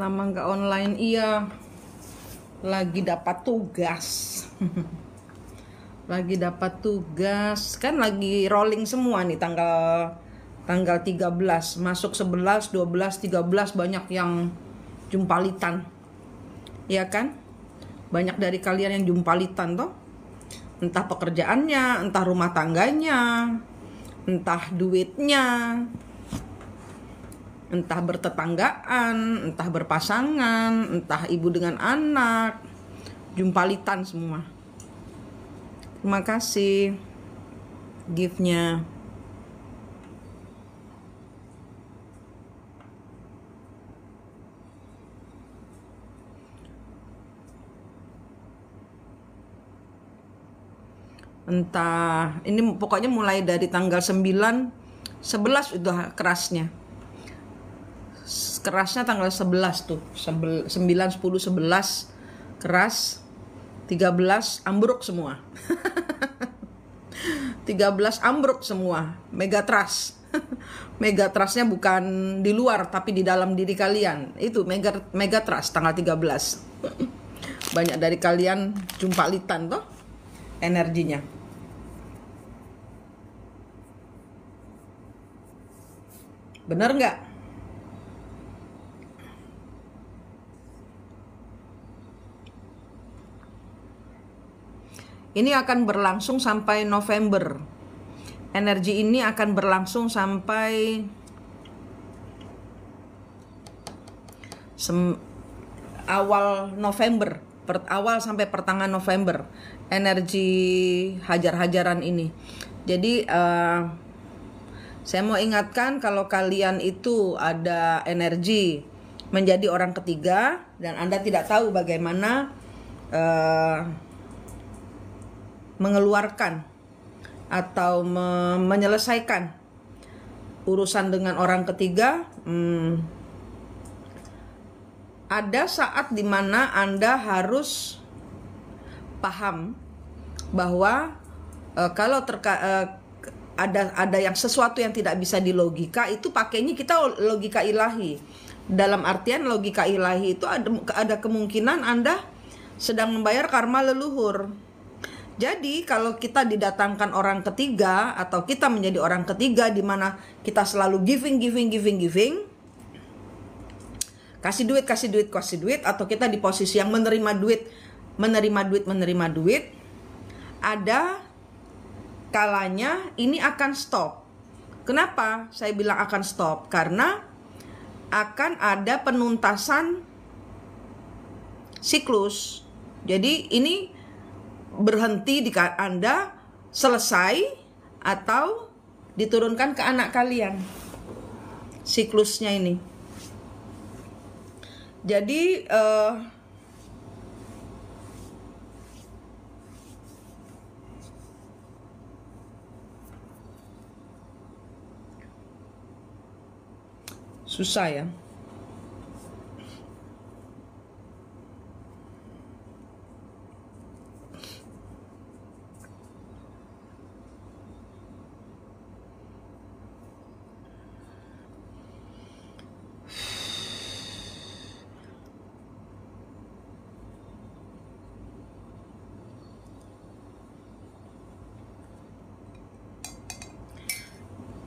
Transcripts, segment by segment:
Lama nggak online, iya. Lagi dapat tugas. Lagi dapat tugas. Kan lagi rolling semua nih tanggal 13. Masuk 11, 12, 13 banyak yang jumpalitan. Iya kan? Banyak dari kalian yang jumpalitan toh. Entah pekerjaannya, entah rumah tangganya, entah duitnya, entah bertetanggaan, entah berpasangan, entah ibu dengan anak, jumpalitan semua. Terima kasih gift-nya. Entah, ini pokoknya mulai dari tanggal 9, 11 udah kerasnya. Kerasnya tanggal 11 tuh. 9, 10, 11 keras. 13 ambruk semua. 13 ambruk semua. Megatrust. Megatrustnya bukan di luar tapi di dalam diri kalian. Itu megatrust tanggal 13. Banyak dari kalian jumpalitan toh energinya. Bener nggak? Ini akan berlangsung sampai November. Energi ini akan berlangsung sampai awal November, awal sampai pertengahan November. Energi hajar-hajaran ini. Jadi saya mau ingatkan kalau kalian itu ada energi menjadi orang ketiga dan Anda tidak tahu bagaimana mengeluarkan atau menyelesaikan urusan dengan orang ketiga, ada saat dimana Anda harus paham bahwa kalau ada yang sesuatu yang tidak bisa dilogika, itu pakainya kita logika ilahi. Dalam artian logika ilahi itu ada kemungkinan Anda sedang membayar karma leluhur. Jadi kalau kita didatangkan orang ketiga atau kita menjadi orang ketiga di mana kita selalu giving, kasih duit, atau kita di posisi yang menerima duit, ada kalanya ini akan stop. Kenapa saya bilang akan stop? Karena akan ada penuntasan siklus. Jadi ini berhenti di Anda selesai atau diturunkan ke anak kalian siklusnya ini. Jadi susah ya.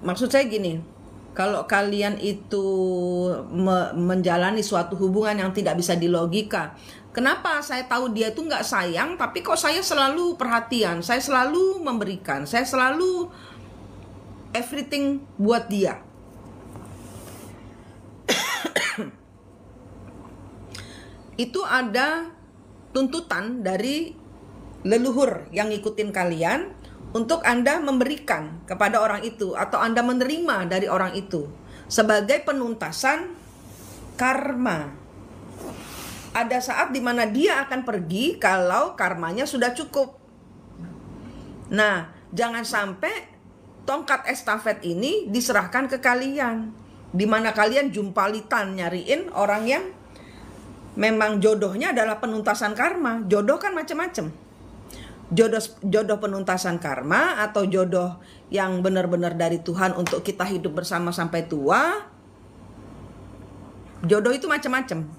Maksud saya gini, kalau kalian itu menjalani suatu hubungan yang tidak bisa dilogika, kenapa saya tahu dia itu nggak sayang, tapi kok saya selalu perhatian, saya selalu memberikan, saya selalu everything buat dia. Itu ada tuntutan dari leluhur yang ngikutin kalian untuk Anda memberikan kepada orang itu atau Anda menerima dari orang itu sebagai penuntasan karma. Ada saat dimana dia akan pergi kalau karmanya sudah cukup. Nah, jangan sampai tongkat estafet ini diserahkan ke kalian, dimana kalian jumpalitan nyariin orang yang memang jodohnya adalah penuntasan karma. Jodoh kan macam-macam. Jodoh penuntasan karma atau jodoh yang benar-benar dari Tuhan untuk kita hidup bersama sampai tua. Jodoh itu macam-macam.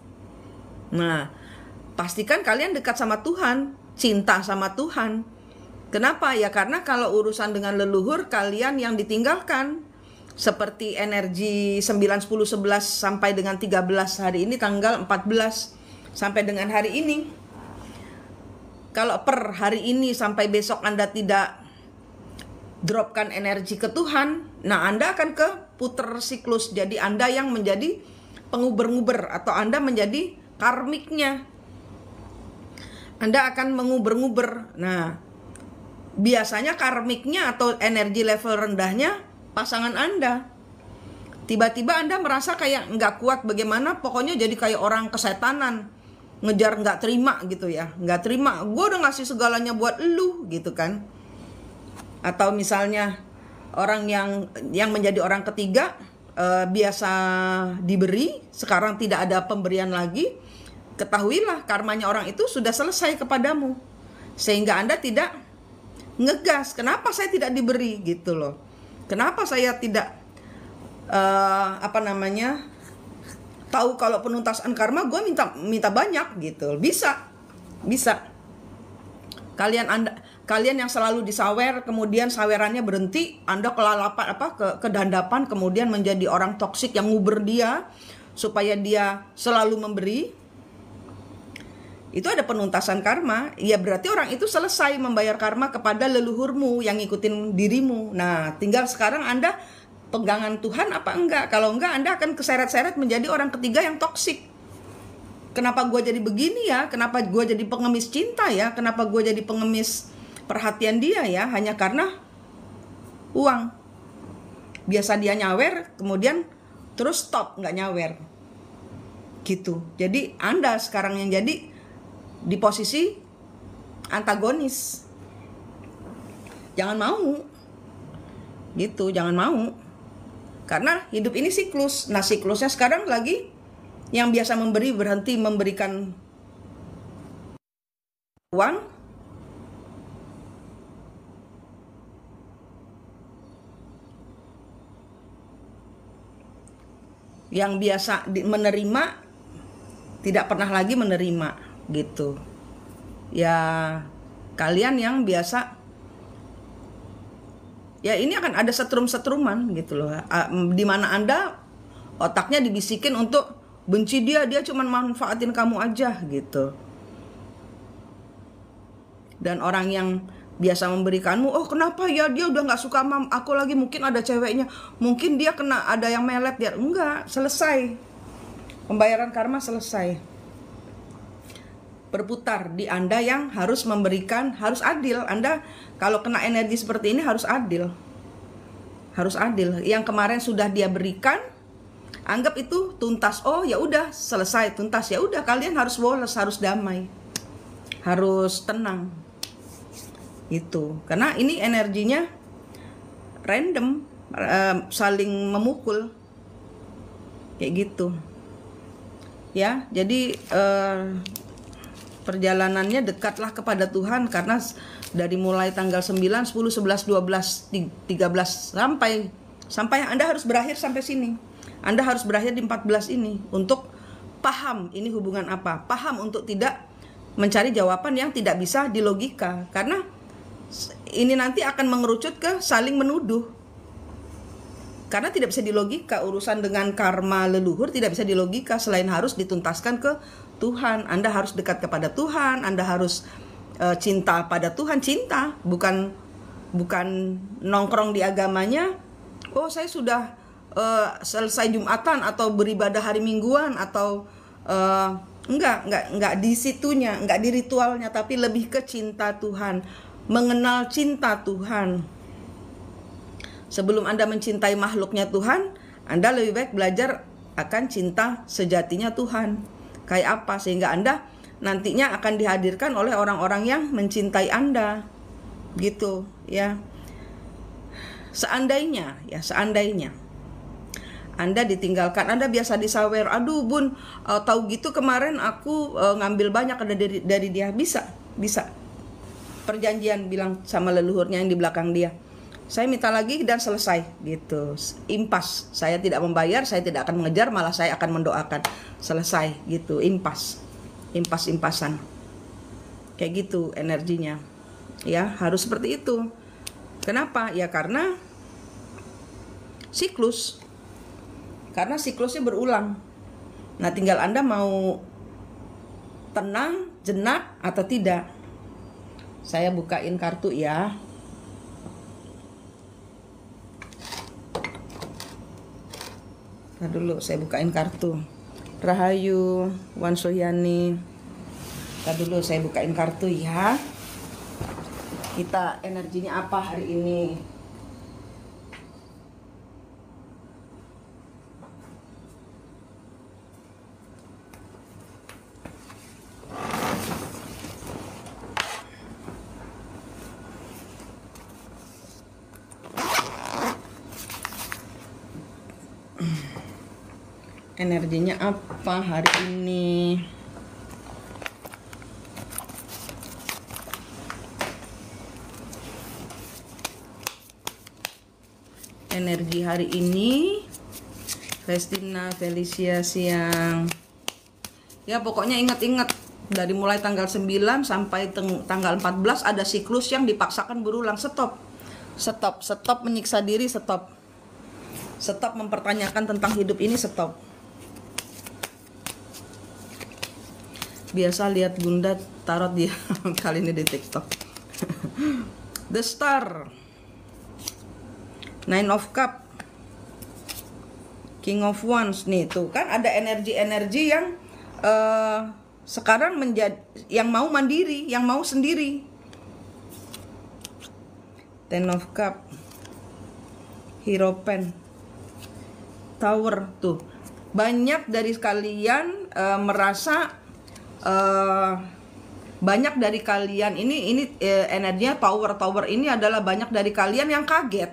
Nah, pastikan kalian dekat sama Tuhan, cinta sama Tuhan. Kenapa? Ya karena kalau urusan dengan leluhur kalian yang ditinggalkan, seperti energi 9, 10, 11 sampai dengan 13 hari ini tanggal 14 sampai dengan hari ini. Kalau per hari ini sampai besok Anda tidak dropkan energi ke Tuhan, nah Anda akan ke puter siklus. Jadi Anda yang menjadi penguber-nguber atau Anda menjadi karmiknya. Anda akan menguber-nguber. Nah, biasanya karmiknya atau energi level rendahnya pasangan Anda. Tiba-tiba Anda merasa kayak nggak kuat, bagaimana pokoknya jadi kayak orang kesetanan, ngejar nggak terima gitu ya, nggak terima, gue udah ngasih segalanya buat lu gitu kan. Atau misalnya orang yang menjadi orang ketiga, biasa diberi, sekarang tidak ada pemberian lagi. Ketahuilah karmanya orang itu sudah selesai kepadamu, sehingga Anda tidak ngegas. Kenapa saya tidak diberi gitu loh? Kenapa saya tidak tahu kalau penuntasan karma gue minta banyak gitu. Bisa. Kalian yang selalu disawer, kemudian sawerannya berhenti, Anda kelalapan kedandapan, kemudian menjadi orang toksik yang nguber dia supaya dia selalu memberi. Itu ada penuntasan karma. Ya berarti orang itu selesai membayar karma kepada leluhurmu yang ngikutin dirimu. Nah, tinggal sekarang Anda pegangan Tuhan apa enggak. Kalau enggak, Anda akan keseret-seret menjadi orang ketiga yang toksik. Kenapa gue jadi begini ya? Kenapa gue jadi pengemis cinta ya? Kenapa gue jadi pengemis perhatian dia ya? Hanya karena uang. Biasa dia nyawer, kemudian terus stop, nggak nyawer. Gitu. Jadi Anda sekarang yang jadi di posisi antagonis. Jangan mau. Gitu, jangan mau. Karena hidup ini siklus. Nah, siklusnya sekarang lagi yang biasa memberi berhenti memberikan uang. Yang biasa menerima tidak pernah lagi menerima. Gitu ya, kalian yang biasa ya ini akan ada setrum-setruman gitu loh, dimana Anda otaknya dibisikin untuk benci dia cuma manfaatin kamu aja gitu. Dan orang yang biasa memberikanmu, oh kenapa ya dia udah nggak suka sama aku lagi, mungkin ada ceweknya, mungkin dia kena ada yang melet dia. Enggak, selesai pembayaran karma, selesai. Berputar di Anda yang harus memberikan, harus adil. Anda kalau kena energi seperti ini harus adil. Harus adil. Yang kemarin sudah dia berikan, anggap itu tuntas. Oh ya udah, selesai, tuntas. Ya udah, kalian harus woles, harus damai. Harus tenang. Itu. Karena ini energinya random, saling memukul. Kayak gitu. Ya, jadi perjalanannya dekatlah kepada Tuhan, karena dari mulai tanggal 9, 10, 11, 12, 13 sampai Anda harus berakhir sampai sini. Anda harus berakhir di 14 ini untuk paham ini hubungan apa. Paham untuk tidak mencari jawaban yang tidak bisa dilogika, karena ini nanti akan mengerucut ke saling menuduh. Karena tidak bisa dilogika, urusan dengan karma leluhur tidak bisa dilogika, selain harus dituntaskan ke Tuhan. Anda harus dekat kepada Tuhan, Anda harus cinta pada Tuhan, cinta, bukan nongkrong di agamanya. Oh, saya sudah selesai Jumatan atau beribadah hari Mingguan atau enggak di situnya, enggak di ritualnya, tapi lebih ke cinta Tuhan, mengenal cinta Tuhan. Sebelum Anda mencintai makhluknya Tuhan, Anda lebih baik belajar akan cinta sejatinya Tuhan. Kayak apa, sehingga Anda nantinya akan dihadirkan oleh orang-orang yang mencintai Anda. Gitu ya. Seandainya Anda ditinggalkan, Anda biasa disawer, aduh bun, tahu gitu kemarin aku ngambil banyak dari dia. Bisa perjanjian, bilang sama leluhurnya yang di belakang dia, saya minta lagi dan selesai gitu. Impas, saya tidak membayar, saya tidak akan mengejar, malah saya akan mendoakan, selesai gitu, impas. impas-impasan. Kayak gitu energinya. Ya, harus seperti itu. Kenapa? Ya karena siklus. Karena siklusnya berulang. Nah, tinggal Anda mau tenang, jenak atau tidak. Saya bukain kartu ya. Nah, dulu saya bukain kartu. Rahayu, Wan Sohyani. Nah, dulu saya bukain kartu ya. Kita energinya apa hari ini? Energinya apa hari ini? Energi hari ini, Vestina, Felicia siang. Ya pokoknya ingat-ingat, dari mulai tanggal 9 sampai tanggal 14 ada siklus yang dipaksakan berulang. Stop. Stop, stop menyiksa diri, stop. Stop mempertanyakan tentang hidup ini, stop. Biasa lihat Bunda tarot dia kali ini di TikTok. The Star, Nine of Cup, King of Wands. Nih tuh kan ada energi-energi yang sekarang menjadi yang mau mandiri, yang mau sendiri. Ten of Cup, Hierophant, Tower. Tuh banyak dari kalian merasa banyak dari kalian ini energinya Tower ini adalah banyak dari kalian yang kaget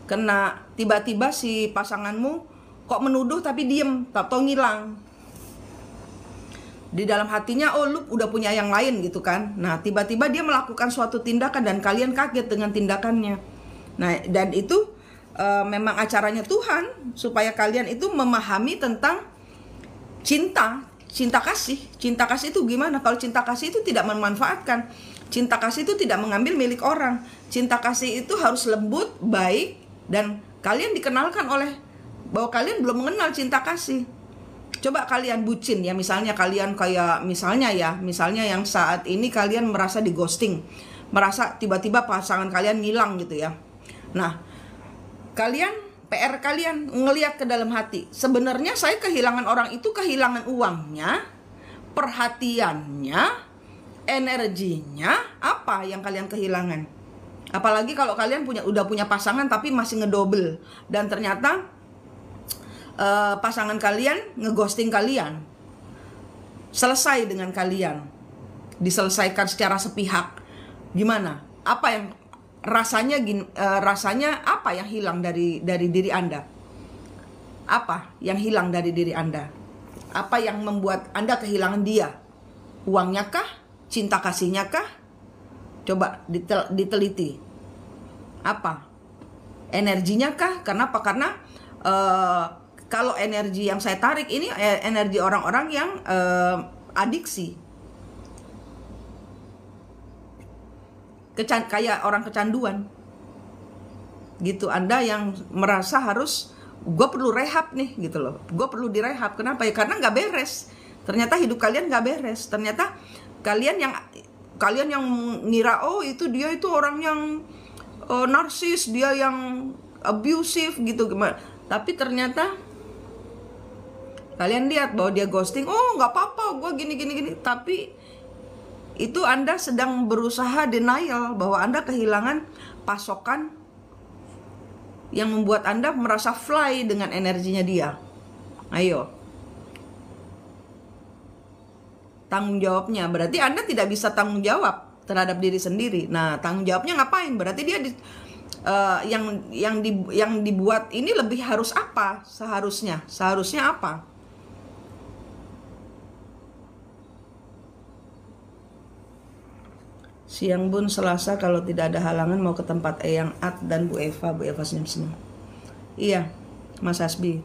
kena tiba-tiba si pasanganmu kok menuduh tapi diem atau ngilang di dalam hatinya. Oh, lu udah punya yang lain gitu kan. Nah, tiba-tiba dia melakukan suatu tindakan dan kalian kaget dengan tindakannya. Nah, dan itu memang acaranya Tuhan supaya kalian itu memahami tentang cinta kasih. Cinta kasih itu gimana? Kalau cinta kasih itu tidak memanfaatkan. Cinta kasih itu tidak mengambil milik orang. Cinta kasih itu harus lembut, baik, dan kalian dikenalkan oleh bahwa kalian belum mengenal cinta kasih. Coba kalian bucin ya, misalnya kalian kayak misalnya yang saat ini kalian merasa di ghosting, merasa tiba-tiba pasangan kalian ngilang gitu ya. Nah, PR kalian ngelihat ke dalam hati. Sebenarnya saya kehilangan orang itu, kehilangan uangnya, perhatiannya, energinya, apa yang kalian kehilangan? Apalagi kalau kalian udah punya pasangan tapi masih ngedouble dan ternyata pasangan kalian ngeghosting kalian. Selesai dengan kalian. Diselesaikan secara sepihak. Gimana? Apa yang rasanya apa yang hilang dari diri Anda? Apa yang hilang dari diri Anda? Apa yang membuat Anda kehilangan dia? Uangnya kah? Cinta kasihnya kah? Coba diteliti. Apa? Energinya kah? Kenapa? Karena kalau energi yang saya tarik ini energi orang-orang yang adiksi. Kayak orang kecanduan gitu. Anda yang merasa harus gue perlu rehab nih gitu loh, gue perlu direhab. Kenapa ya? Karena nggak beres. Ternyata hidup kalian nggak beres. Ternyata kalian yang ngira oh itu dia itu orang yang narsis, dia yang abusive gitu gimana. Tapi ternyata kalian lihat bahwa dia ghosting, oh nggak apa-apa, gue gini. Tapi itu Anda sedang berusaha denial bahwa Anda kehilangan pasokan yang membuat Anda merasa fly dengan energinya dia. Ayo. Tanggung jawabnya. Berarti Anda tidak bisa tanggung jawab terhadap diri sendiri. Nah, tanggung jawabnya ngapain? Berarti dia yang dibuat ini lebih harus apa? Seharusnya apa? Siang Bun, Selasa kalau tidak ada halangan mau ke tempat Eyang At dan Bu Eva senyum-senyum. Iya, Mas Hasbi.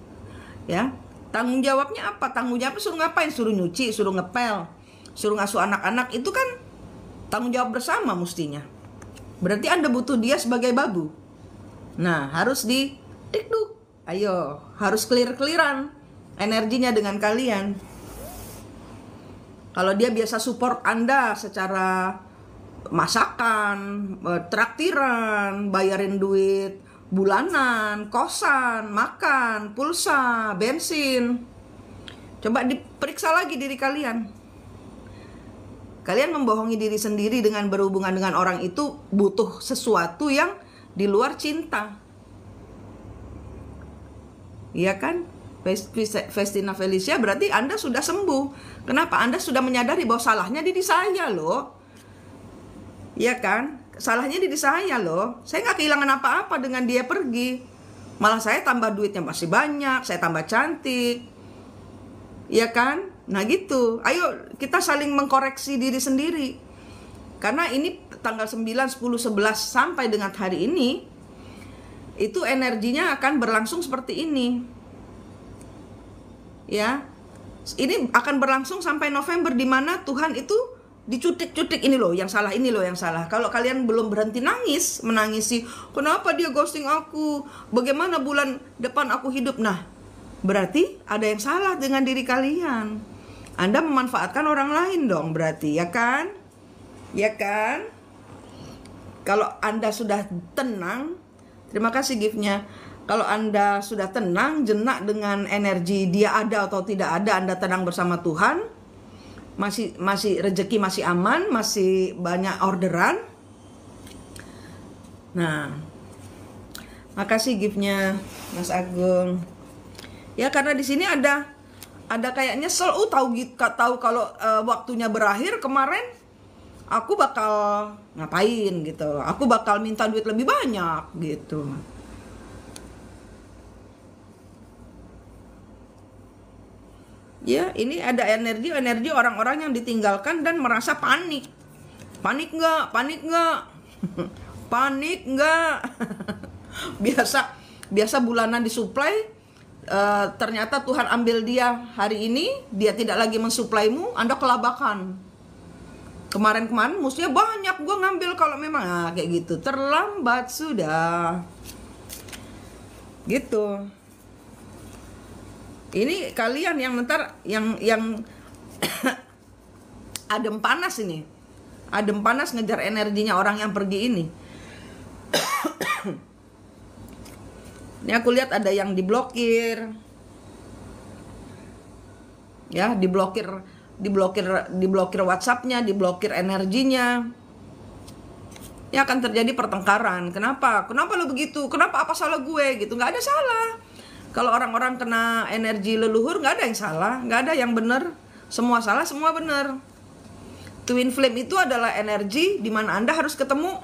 Ya, tanggung jawabnya apa? Tanggung jawabnya suruh ngapain? Suruh nyuci, suruh ngepel, suruh ngasuh anak-anak, itu kan tanggung jawab bersama mestinya. Berarti Anda butuh dia sebagai babu. Nah, harus dikduk. Ayo, harus clear-clearan energinya dengan kalian. Kalau dia biasa support Anda secara masakan, traktiran, bayarin duit bulanan, kosan, makan, pulsa, bensin, coba diperiksa lagi diri kalian. Kalian membohongi diri sendiri dengan berhubungan dengan orang itu, butuh sesuatu yang di luar cinta. Iya kan? Vestina Felicia, berarti Anda sudah sembuh. Kenapa? Anda sudah menyadari bahwa salahnya di saya loh. Iya kan? Salahnya di saya loh. Saya nggak kehilangan apa-apa dengan dia pergi. Malah saya tambah duitnya masih banyak, saya tambah cantik. Iya kan? Nah gitu. Ayo kita saling mengkoreksi diri sendiri. Karena ini tanggal 9, 10, 11 sampai dengan hari ini, itu energinya akan berlangsung seperti ini. Ya. Ini akan berlangsung sampai November, di mana Tuhan itu dicutik-cutik, ini loh yang salah, ini loh yang salah. Kalau kalian belum berhenti menangisi, kenapa dia ghosting aku, bagaimana bulan depan aku hidup, nah berarti ada yang salah dengan diri kalian. Anda memanfaatkan orang lain dong berarti, ya kan? Ya kan? Kalau Anda sudah tenang, terima kasih gift-nya. Kalau Anda sudah tenang, jenak dengan energi dia ada atau tidak ada, Anda tenang bersama Tuhan, masih rezeki masih aman, masih banyak orderan. Nah, makasih gift-nya Mas Agung. Ya karena di sini ada kayak nyesel. Tahu kalau waktunya berakhir kemarin, aku bakal ngapain gitu. Aku bakal minta duit lebih banyak gitu. Ya, ini ada energi orang-orang yang ditinggalkan dan merasa panik. Panik nggak? Panik nggak? Panik nggak? Biasa bulanan disuplai, ternyata Tuhan ambil dia hari ini, dia tidak lagi mensuplaimu, Anda kelabakan. Kemarin mestinya banyak gue ngambil kalau memang kayak gitu. Terlambat sudah. Gitu. Ini kalian yang yang adem panas ini. Adem panas ngejar energinya orang yang pergi ini. Ini aku lihat ada yang diblokir. Ya, diblokir WhatsApp-nya, diblokir energinya. Ya akan terjadi pertengkaran. Kenapa lo begitu? Kenapa, apa salah gue gitu? Nggak ada salah. Kalau orang-orang kena energi leluhur, nggak ada yang salah, nggak ada yang benar. Semua salah, semua benar. Twin flame itu adalah energi di mana Anda harus ketemu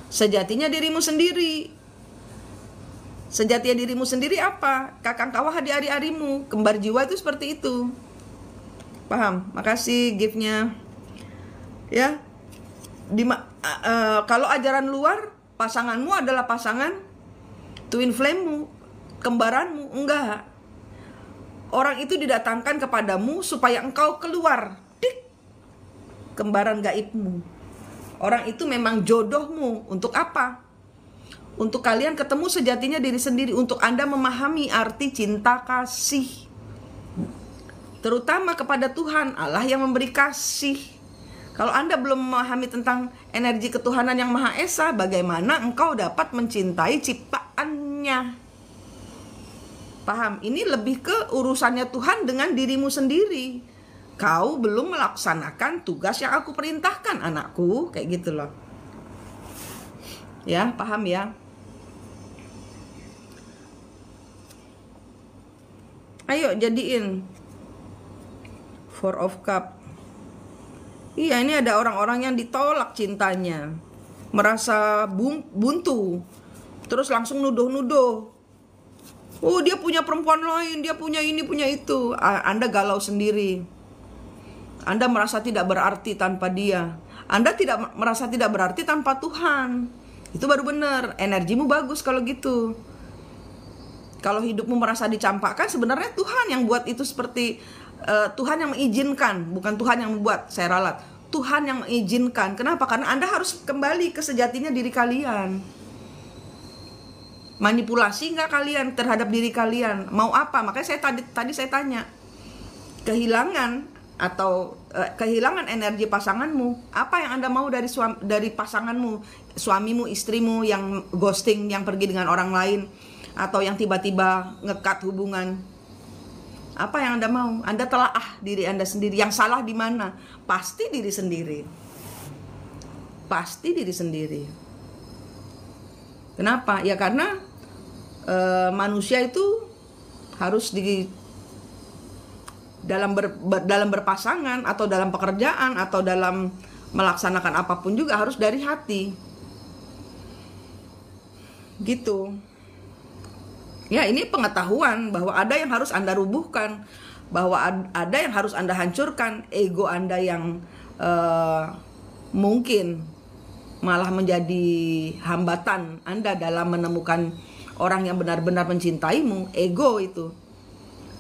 sejatinya dirimu sendiri. Sejatinya dirimu sendiri apa? Kakang kawah di ari-arimu. Kembar jiwa itu seperti itu. Paham? Makasih gift-nya. Ya. Kalau ajaran luar, pasanganmu adalah pasangan twin flame-mu, kembaranmu. Enggak. Orang itu didatangkan kepadamu supaya engkau keluar. Dik. Kembaran gaibmu. Orang itu memang jodohmu. Untuk apa? Untuk kalian ketemu sejatinya diri sendiri. Untuk Anda memahami arti cinta kasih. Terutama kepada Tuhan, Allah yang memberi kasih. Kalau Anda belum memahami tentang energi ketuhanan yang Maha Esa, bagaimana engkau dapat mencintai ciptaannya? Paham? Ini lebih ke urusannya Tuhan dengan dirimu sendiri. Kau belum melaksanakan tugas yang aku perintahkan, anakku. Kayak gitu loh. Ya, paham ya? Ayo jadiin Four of Cup. Iya, ini ada orang-orang yang ditolak cintanya, merasa buntu, terus langsung nuduh-nuduh. Oh, dia punya perempuan lain, dia punya ini, punya itu. Anda galau sendiri. Anda merasa tidak berarti tanpa dia. Anda tidak merasa tidak berarti tanpa Tuhan. Itu baru benar. Energimu bagus kalau gitu. Kalau hidupmu merasa dicampakkan, sebenarnya Tuhan yang buat itu seperti Tuhan yang mengizinkan, bukan Tuhan yang membuat. Saya ralat, Tuhan yang mengizinkan. Kenapa? Karena Anda harus kembali ke sejatinya diri kalian. Manipulasi nggak kalian terhadap diri kalian? Mau apa? Makanya saya tadi saya tanya, kehilangan atau kehilangan energi pasanganmu. Apa yang Anda mau dari pasanganmu, suamimu, istrimu yang ghosting, yang pergi dengan orang lain, atau yang tiba-tiba ngekat hubungan? Apa yang Anda mau? Anda telaah diri Anda sendiri. Yang salah di mana? Pasti diri sendiri. Pasti diri sendiri. Kenapa? Ya karena manusia itu harus dalam berpasangan atau dalam pekerjaan atau dalam melaksanakan apapun juga harus dari hati. Gitu. Ya, ini pengetahuan bahwa ada yang harus Anda rubuhkan, bahwa ada yang harus Anda hancurkan. Ego Anda yang mungkin malah menjadi hambatan Anda dalam menemukan orang yang benar-benar mencintaimu. Ego itu.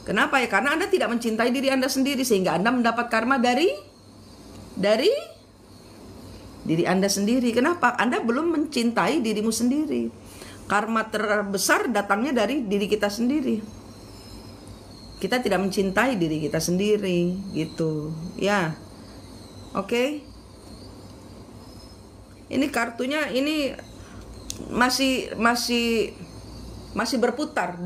Kenapa ya? Karena Anda tidak mencintai diri Anda sendiri, sehingga Anda mendapat karma dari diri Anda sendiri. Kenapa? Anda belum mencintai dirimu sendiri. Karma terbesar datangnya dari diri kita sendiri. Kita tidak mencintai diri kita sendiri, gitu. Ya. Oke. Ini kartunya ini masih berputar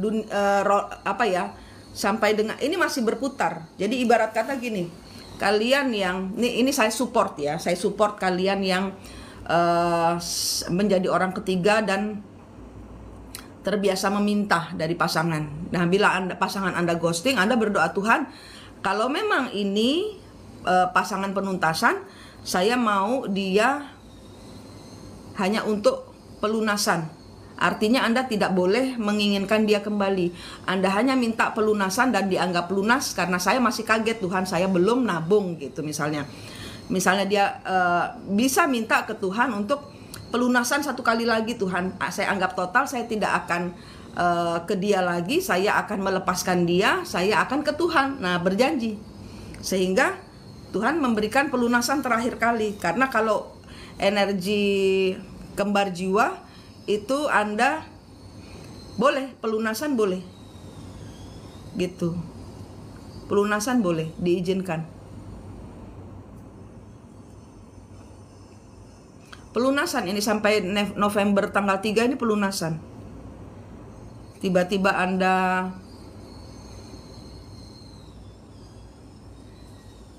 sampai dengan ini masih berputar. Jadi ibarat kata gini, kalian yang ini saya support ya, saya support kalian yang menjadi orang ketiga dan terbiasa meminta dari pasangan. Nah, bila pasangan Anda ghosting, Anda berdoa, Tuhan, kalau memang ini pasangan penuntasan, saya mau dia hanya untuk pelunasan. Artinya Anda tidak boleh menginginkan dia kembali. Anda hanya minta pelunasan dan dianggap lunas karena saya masih kaget, Tuhan, saya belum nabung gitu misalnya. Misalnya dia bisa minta ke Tuhan untuk pelunasan satu kali lagi, Tuhan, saya anggap total, saya tidak akan ke dia lagi, saya akan melepaskan dia, saya akan ke Tuhan. Nah, berjanji. Sehingga Tuhan memberikan pelunasan terakhir kali. Karena kalau energi kembar jiwa itu Anda boleh, pelunasan boleh. Gitu. Pelunasan boleh, diizinkan. Pelunasan ini sampai November tanggal 3 ini pelunasan. Tiba-tiba Anda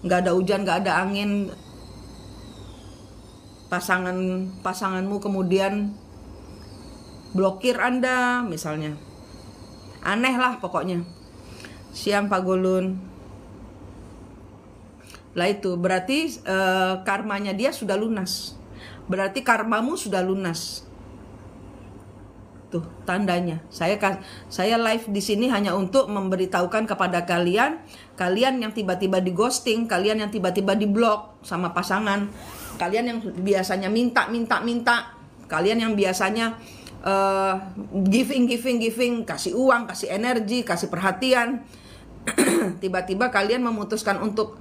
nggak ada hujan, nggak ada angin, pasanganmu kemudian blokir Anda misalnya. Aneh lah pokoknya. Siang Pak Golun. Lah itu berarti karmanya dia sudah lunas. Berarti karmamu sudah lunas. Tuh tandanya. Saya live di sini hanya untuk memberitahukan kepada kalian yang tiba-tiba di ghosting, kalian yang tiba-tiba di blok sama pasangan, kalian yang biasanya minta, kalian yang biasanya giving, kasih uang, kasih energi, kasih perhatian. Tiba-tiba kalian memutuskan untuk,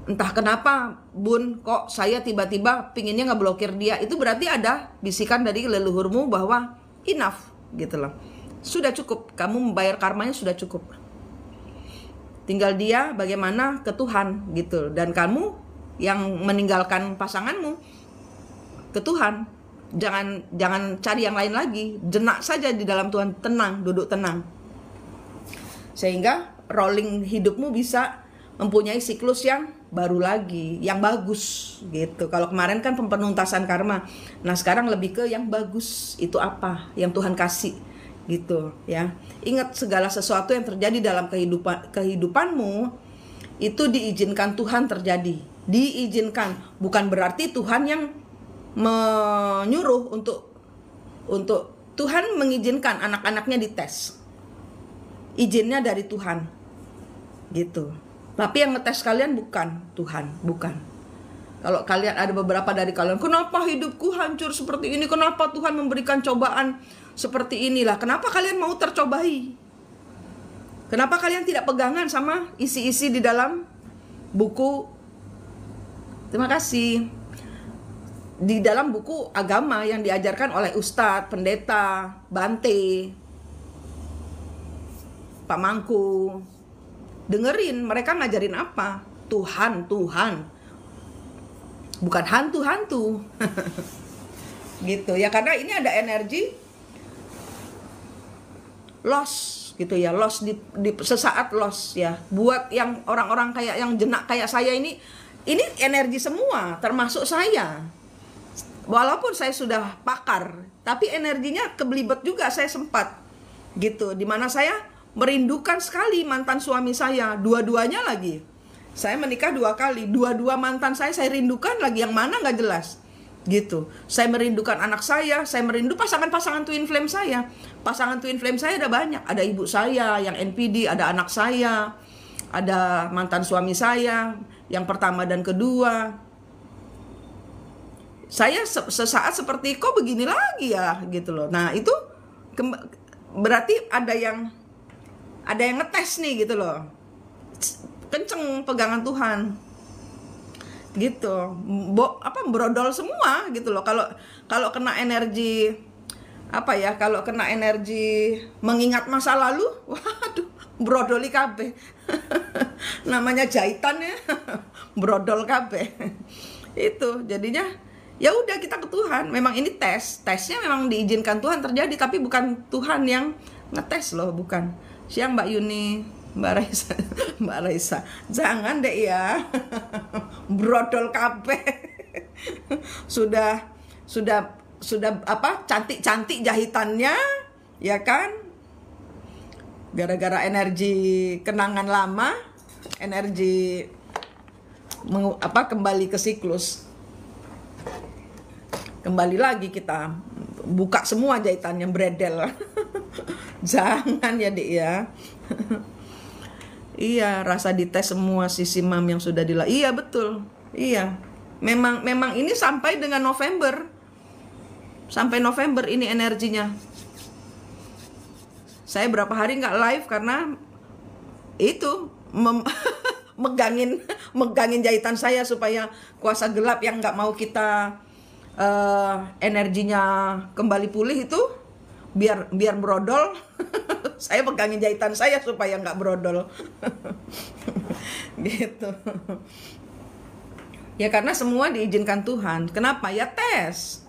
entah kenapa, Bun, kok saya tiba-tiba pinginnya ngeblokir dia. Itu berarti ada bisikan dari leluhurmu bahwa enough, gitu loh. Sudah cukup, kamu membayar karmanya sudah cukup. Tinggal dia bagaimana ke Tuhan, gitu. Dan kamu yang meninggalkan pasanganmu ke Tuhan. Jangan cari yang lain lagi. Jenak saja di dalam Tuhan, tenang, duduk tenang. Sehingga rolling hidupmu bisa mempunyai siklus yang baru lagi, yang bagus gitu. Kalau kemarin kan penuntasan karma. Nah, sekarang lebih ke yang bagus. Itu apa? Yang Tuhan kasih gitu ya. Ingat, segala sesuatu yang terjadi dalam kehidupanmu itu diizinkan Tuhan terjadi. Diizinkan, bukan berarti Tuhan yang menyuruh untuk Tuhan mengizinkan anak-anaknya dites. Izinnya dari Tuhan. Gitu. Tapi yang ngetes kalian bukan Tuhan, bukan. Kalau kalian ada beberapa dari kalian, kenapa hidupku hancur seperti ini? Kenapa Tuhan memberikan cobaan seperti inilah? Kenapa kalian mau tercobai? Kenapa kalian tidak pegangan sama isi-isi di dalam buku? Terima kasih. Di dalam buku agama yang diajarkan oleh ustadz, pendeta, bante, Pak Mangku. Dengerin mereka ngajarin apa? Tuhan, bukan hantu-hantu. Gitu ya, karena ini ada energi loss gitu ya, loss di sesaat loss ya. Buat yang orang-orang kayak yang jenak kayak saya ini energi semua, termasuk saya. Walaupun saya sudah pakar, tapi energinya kebelibet juga saya sempat gitu, dimana saya merindukan sekali mantan suami saya, dua-duanya lagi. Saya menikah 2 kali, dua-dua mantan saya rindukan lagi, yang mana nggak jelas gitu. Saya merindukan anak saya merindu pasangan-pasangan twin flame saya. Pasangan twin flame saya ada banyak, ada ibu saya yang NPD, ada anak saya, ada mantan suami saya yang pertama dan kedua. Saya sesaat seperti kok begini lagi ya gitu loh. Nah itu berarti ada yang ngetes nih gitu loh, kenceng pegangan Tuhan gitu, brodol semua gitu loh. Kalau kena energi kalau kena energi mengingat masa lalu, waduh, brodoli kabeh. Namanya jahitan ya, brodol kabeh. Itu jadinya ya udah, kita ke Tuhan. Memang ini tesnya memang diizinkan Tuhan terjadi, tapi bukan Tuhan yang ngetes loh, bukan. Siang Mbak Yuni, Mbak Raisa, jangan deh ya. Brodol kabeh. Sudah cantik-cantik jahitannya, ya kan? Gara-gara energi kenangan lama, energi kembali ke siklus. Kembali lagi kita buka semua jahitannya, bredel. Jangan ya Dek ya. Iya, rasa dites semua sisi mam yang sudah iya betul. Iya. Memang ini sampai dengan November. Sampai November ini energinya. Saya berapa hari nggak live karena itu megangin jahitan saya supaya kuasa gelap yang nggak mau kita energinya kembali pulih itu biar brodol. Saya pegangin jahitan saya supaya nggak brodol. Gitu ya, karena semua diizinkan Tuhan. Kenapa ya? Tes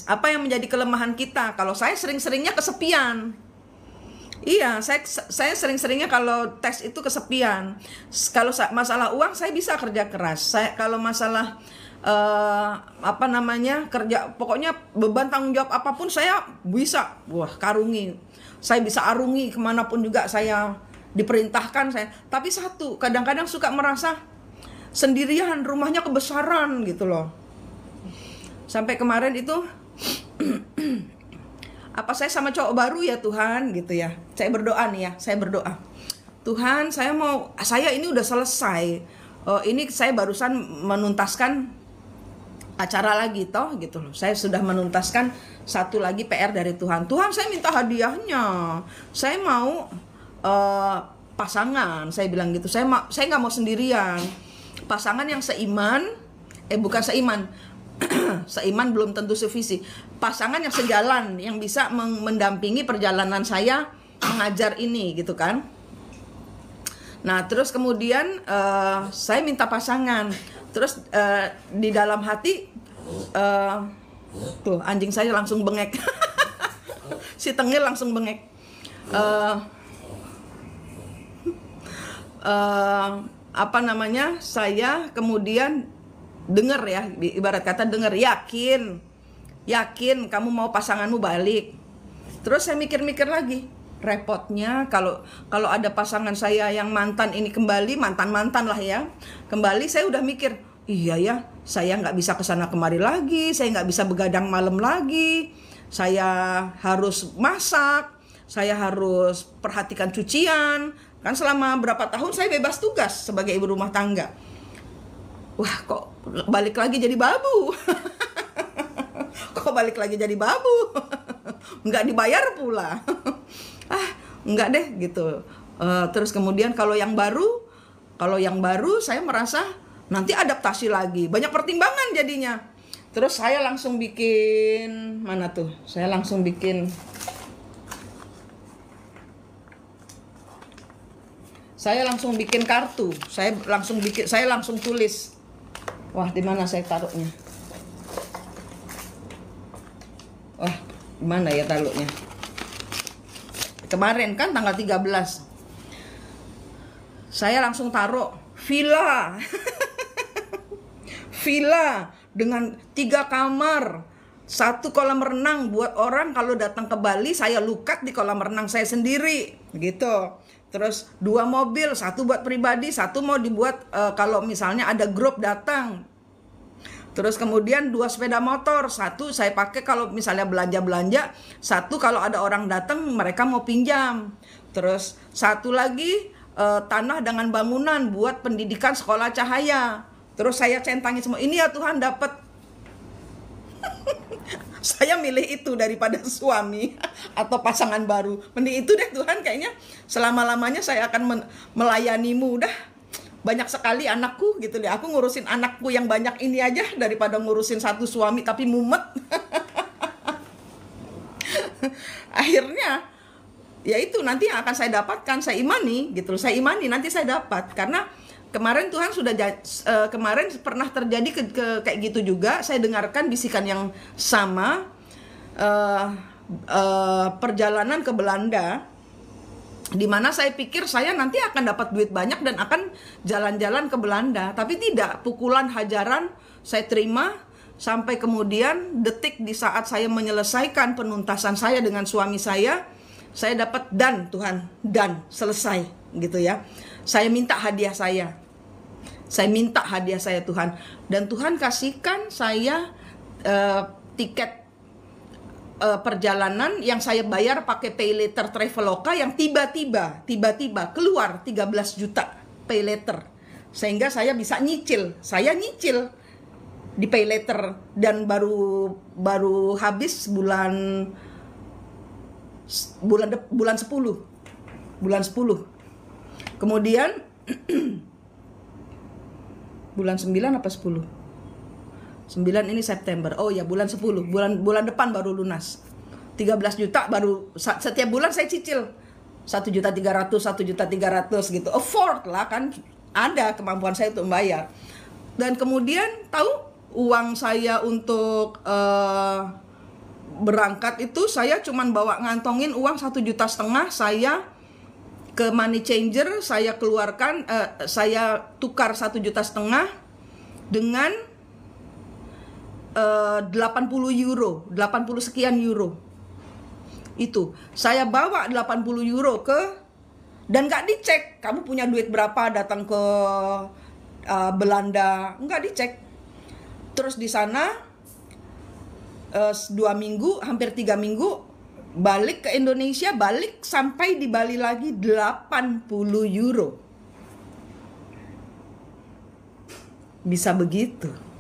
apa yang menjadi kelemahan kita. Kalau saya sering-seringnya kesepian. Iya, saya sering-seringnya kalau tes itu kesepian. Kalau masalah uang saya bisa kerja keras. Kalau masalah kerja, pokoknya beban tanggung jawab apapun saya bisa karungi. Saya bisa arungi kemanapun juga saya diperintahkan saya. Tapi satu, kadang-kadang suka merasa sendirian, rumahnya kebesaran gitu loh. Sampai kemarin itu saya sama cowok baru ya Tuhan gitu ya. Saya berdoa nih ya, Tuhan, saya ini udah selesai. Ini saya barusan menuntaskan acara lagi toh gitu loh. Saya sudah menuntaskan satu lagi PR dari Tuhan. Tuhan, saya minta hadiahnya. Saya mau pasangan, saya bilang gitu. Saya nggak mau sendirian. Pasangan yang seiman, bukan seiman. Seiman belum tentu sevisi. Pasangan yang sejalan, yang bisa mendampingi perjalanan saya mengajar ini gitu kan. Nah, terus kemudian saya minta pasangan. Terus di dalam hati tuh anjing saya langsung bengek. Si Tengil langsung bengek. Saya kemudian dengar ya, ibarat kata dengar, yakin kamu mau pasanganmu balik. Terus saya mikir-mikir lagi, repotnya kalau ada pasangan saya yang mantan ini kembali, mantan lah ya, kembali, saya udah mikir, iya ya, saya nggak bisa kesana kemari lagi, saya nggak bisa begadang malam lagi, saya harus masak, saya harus perhatikan cucian, kan selama berapa tahun saya bebas tugas sebagai ibu rumah tangga. Wah, kok balik lagi jadi babu? Kok balik lagi jadi babu? Nggak dibayar pula. Enggak deh gitu. Terus kemudian kalau yang baru saya merasa nanti adaptasi lagi, banyak pertimbangan jadinya. Terus saya langsung bikin mana tuh? Saya langsung bikin kartu. Saya langsung tulis. Wah, di mana saya taruhnya? Wah, di mana ya taruhnya? Kemarin kan tanggal 13. Saya langsung taruh villa. Villa dengan 3 kamar, 1 kolam renang buat orang kalau datang ke Bali, saya lukat di kolam renang saya sendiri gitu. Terus 2 mobil, 1 buat pribadi, 1 mau dibuat kalau misalnya ada grup datang. Terus kemudian 2 sepeda motor, 1 saya pakai kalau misalnya belanja-belanja, 1 kalau ada orang datang mereka mau pinjam. Terus 1 lagi tanah dengan bangunan buat pendidikan sekolah cahaya. Terus saya centangin semua. Ini ya Tuhan dapat. Saya milih itu daripada suami atau pasangan baru. Mending itu deh Tuhan, kayaknya selama-lamanya saya akan melayanimu. Dah banyak sekali anakku gitu deh. Aku ngurusin anakku yang banyak ini aja daripada ngurusin 1 suami tapi mumet. Akhirnya ya itu nanti yang akan saya dapatkan, saya imani gitu. Saya imani nanti saya dapat, karena kemarin Tuhan sudah kemarin pernah terjadi kayak gitu juga. Saya dengarkan bisikan yang sama, perjalanan ke Belanda, di mana saya pikir saya nanti akan dapat duit banyak dan akan jalan-jalan ke Belanda, tapi tidak. Pukulan hajaran saya terima, sampai kemudian detik di saat saya menyelesaikan penuntasan saya dengan suami saya dapat dan Tuhan, dan selesai gitu ya. Saya minta hadiah saya. Tuhan, dan Tuhan kasihkan saya tiket perjalanan yang saya bayar pakai pay later Traveloka, yang tiba-tiba keluar 13 juta pay later, sehingga saya bisa nyicil. Saya nyicil di pay later, dan baru habis bulan 10. Kemudian bulan 9 apa 10? 9 ini September. Oh ya, bulan 10. Bulan depan baru lunas. 13 juta baru setiap bulan saya cicil. 1.300.000, 1.300.000 gitu. Afford lah kan. Ada kemampuan saya untuk membayar. Dan kemudian tahu uang saya untuk berangkat itu, saya cuman bawa ngantongin uang 1,5 juta. Saya ke money changer, saya keluarkan, saya tukar 1,5 juta dengan 80 euro, 80 sekian euro. Itu saya bawa 80 euro dan nggak dicek kamu punya duit berapa datang ke Belanda, nggak dicek. Terus di sana 2 minggu, hampir 3 minggu, balik ke Indonesia, balik sampai di Bali lagi 80 euro. Bisa begitu.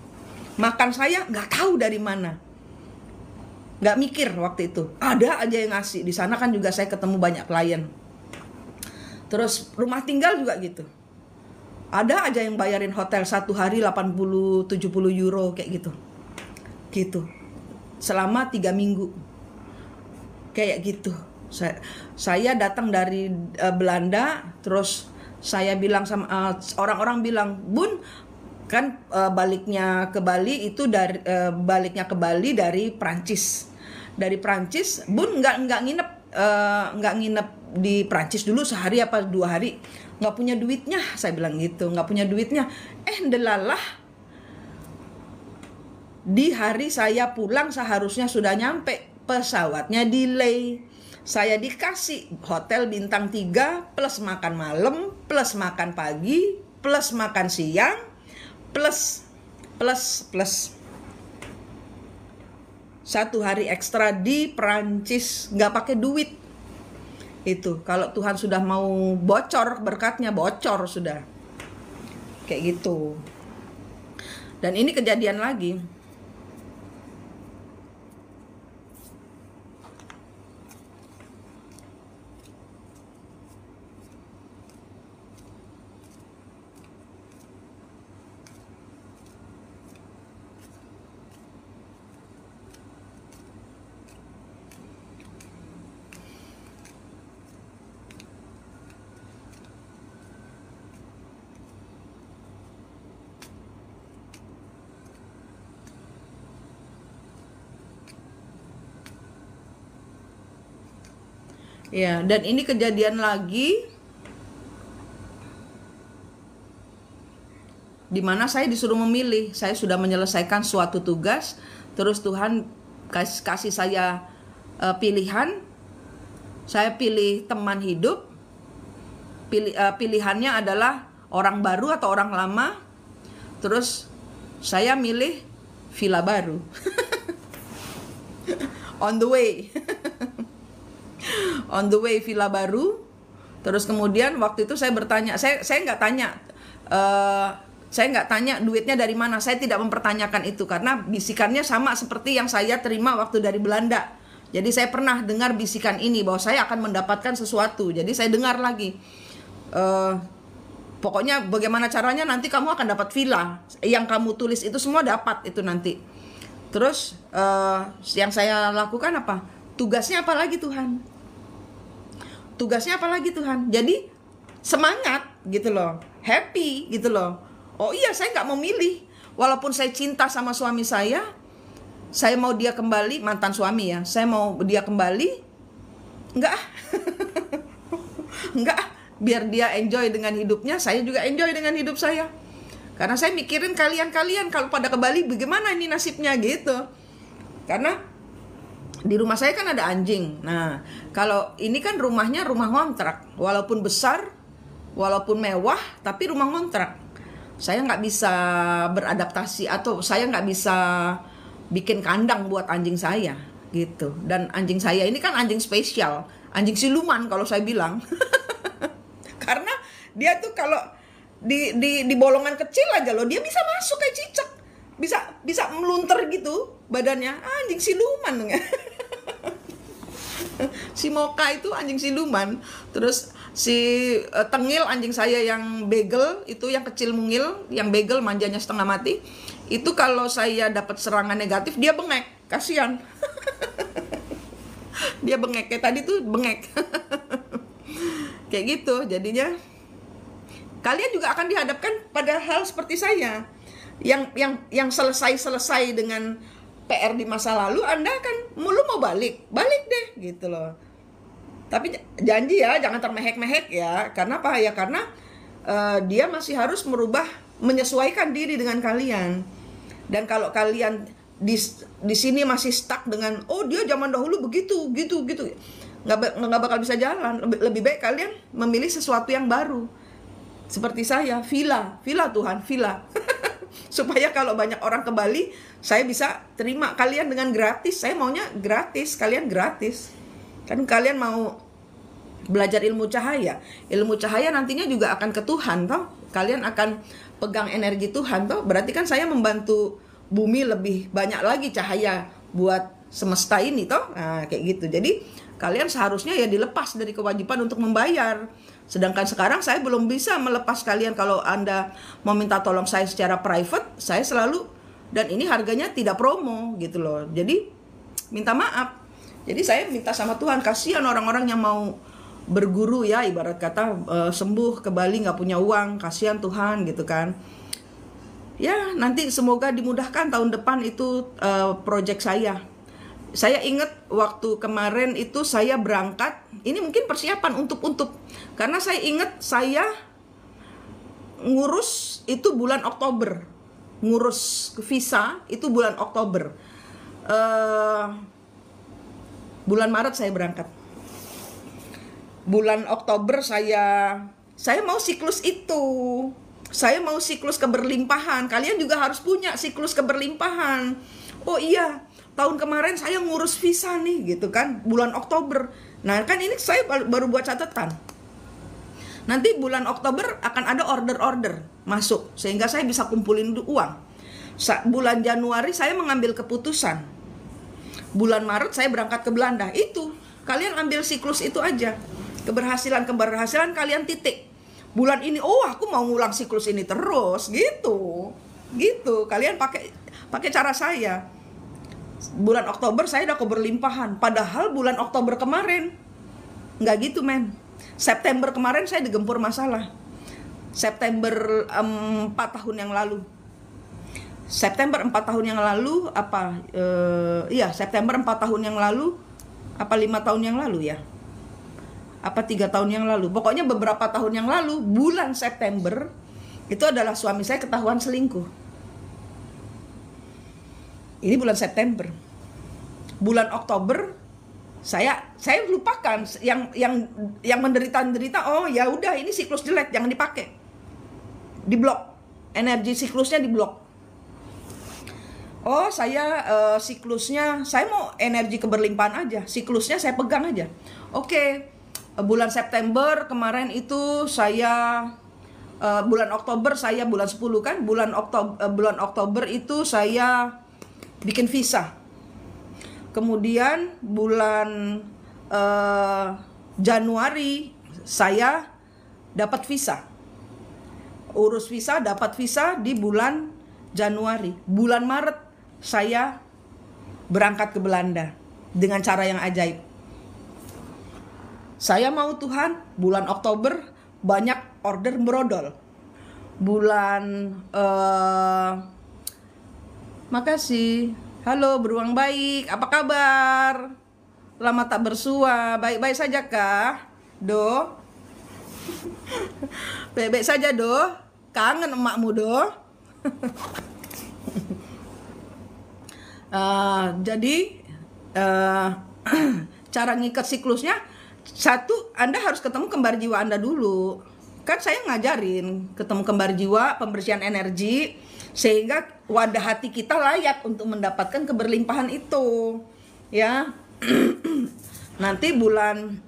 Makan saya nggak tahu dari mana, nggak mikir waktu itu. Ada aja yang ngasih. Di sana kan juga saya ketemu banyak klien. Terus rumah tinggal juga gitu. Ada aja yang bayarin hotel 1 hari 80-70 euro kayak gitu. Selama 3 minggu. Kayak gitu. Saya datang dari Belanda, terus saya bilang sama orang-orang bilang, "Bun, kan baliknya ke Bali itu baliknya ke Bali dari Prancis. Dari Prancis, Bun nggak nginep di Prancis dulu sehari apa 2 hari. Nggak punya duitnya," saya bilang gitu, nggak punya duitnya. Delalah, di hari saya pulang seharusnya sudah nyampe, pesawatnya delay. Saya dikasih hotel bintang 3 plus makan malam, plus makan pagi, plus makan siang, plus 1 hari ekstra di Prancis, nggak pakai duit. Itu kalau Tuhan sudah mau bocor berkatnya, bocor sudah kayak gitu. Dan ini kejadian lagi. Ya, dan ini kejadian lagi di mana saya disuruh memilih. Saya sudah menyelesaikan suatu tugas, terus Tuhan kasih saya pilihan. Saya pilih teman hidup. Pilihannya adalah orang baru atau orang lama. Terus saya milih villa baru. On the way. On the way villa baru. Terus kemudian waktu itu saya bertanya, saya nggak tanya, saya nggak tanya duitnya dari mana. Saya tidak mempertanyakan itu karena bisikannya sama seperti yang saya terima waktu dari Belanda. Jadi saya pernah dengar bisikan ini bahwa saya akan mendapatkan sesuatu. Jadi saya dengar lagi, pokoknya bagaimana caranya nanti kamu akan dapat villa. Yang kamu tulis itu semua dapat itu nanti. Terus yang saya lakukan apa? Tugasnya apa lagi Tuhan? Tugasnya apa lagi Tuhan? Jadi semangat gitu loh, happy gitu loh. Oh iya, saya nggak mau milih. Walaupun saya cinta sama suami saya mau dia kembali, mantan suami ya, saya mau dia kembali, enggak ah. Enggak ah, biar dia enjoy dengan hidupnya, saya juga enjoy dengan hidup saya. Karena saya mikirin kalian kalau pada ke Bali bagaimana ini nasibnya gitu. Karena di rumah saya kan ada anjing. Nah, kalau ini kan rumahnya rumah ngontrak, walaupun besar, walaupun mewah, tapi rumah ngontrak. Saya nggak bisa beradaptasi atau saya nggak bisa bikin kandang buat anjing saya gitu. Dan anjing saya ini kan anjing spesial, anjing siluman kalau saya bilang. Karena dia tuh kalau di bolongan kecil aja loh, dia bisa masuk kayak cicak, bisa melunter gitu badannya. Anjing siluman. Si Moka itu anjing siluman. Terus si Tengil, anjing saya yang bagel itu, yang kecil mungil, yang bagel manjanya setengah mati, itu kalau saya dapat serangan negatif dia bengek, kasihan. Dia bengek kayak tadi tuh bengek. Kayak gitu. Jadinya kalian juga akan dihadapkan pada hal seperti saya, yang selesai dengan PR di masa lalu. Anda kan lu mau balik deh gitu loh. Tapi janji ya, jangan termehek-mehek ya. Karena apa ya? Karena dia masih harus menyesuaikan diri dengan kalian. Dan kalau kalian di sini masih stuck dengan dia zaman dahulu begitu, gitu, nggak bakal bisa jalan. Lebih baik kalian memilih sesuatu yang baru. Seperti saya, villa Tuhan, villa. Supaya kalau banyak orang ke Bali, saya bisa terima kalian dengan gratis. Saya maunya gratis, kalian gratis. Kan kalian mau belajar ilmu cahaya. Ilmu cahaya nantinya juga akan ke Tuhan, toh. Kalian akan pegang energi Tuhan, toh. Berarti kan saya membantu bumi lebih banyak lagi cahaya buat semesta ini, toh. Nah, kayak gitu. Jadi kalian seharusnya ya dilepas dari kewajiban untuk membayar. Sedangkan sekarang saya belum bisa melepas kalian. Kalau Anda mau minta tolong saya secara private, saya selalu, dan ini harganya tidak promo gitu loh. Jadi minta maaf. Jadi saya minta sama Tuhan, kasihan orang-orang yang mau berguru ya, ibarat kata sembuh ke Bali nggak punya uang, kasihan Tuhan gitu kan. Ya nanti semoga dimudahkan tahun depan itu project saya. Saya ingat waktu kemarin itu saya berangkat, ini mungkin persiapan untuk karena saya ingat saya ngurus itu bulan Oktober, ngurus visa itu bulan Oktober, bulan Maret saya berangkat, bulan Oktober saya mau siklus itu, saya mau siklus keberlimpahan. Kalian juga harus punya siklus keberlimpahan. Oh iya, tahun kemarin saya ngurus visa nih gitu kan, bulan Oktober. Nah kan ini saya baru buat catatan. Nanti bulan Oktober akan ada order-order masuk, sehingga saya bisa kumpulin uang. Bulan Januari saya mengambil keputusan. Bulan Maret saya berangkat ke Belanda. Itu, kalian ambil siklus itu aja. Keberhasilan kalian titik. Bulan ini, aku mau ngulang siklus ini terus, gitu. Kalian pakai cara saya. Bulan Oktober saya udah keberlimpahan. Padahal bulan Oktober kemarin nggak gitu, men. September kemarin saya digempur masalah. September 4 tahun yang lalu. September 4 tahun yang lalu September 4 tahun yang lalu apa 5 tahun yang lalu ya. apa 3 tahun yang lalu, pokoknya beberapa tahun yang lalu, bulan September itu adalah suami saya ketahuan selingkuh. Ini bulan September. Bulan Oktober saya lupakan yang menderita, oh ya udah ini siklus jelek, jangan dipakai, diblok, energi siklusnya diblok. Oh saya siklusnya, saya mau energi keberlimpahan aja, siklusnya saya pegang aja. Oke, bulan September kemarin itu saya bulan Oktober saya bulan 10 kan, bulan Oktober itu saya bikin visa. Kemudian bulan Januari saya dapat visa, urus visa, dapat visa di bulan Januari. Bulan Maret saya berangkat ke Belanda dengan cara yang ajaib. Saya mau Tuhan, bulan Oktober banyak order brodol. Bulan makasih. Halo beruang baik, apa kabar? Lama tak bersua, baik-baik saja kah? Do? Baik-baik saja do? Kangen emakmu do? Jadi cara ngikat siklusnya, satu, Anda harus ketemu kembar jiwa Anda dulu. Kan saya ngajarin ketemu kembar jiwa, pembersihan energi, sehingga wadah hati kita layak untuk mendapatkan keberlimpahan itu, ya. Nanti bulan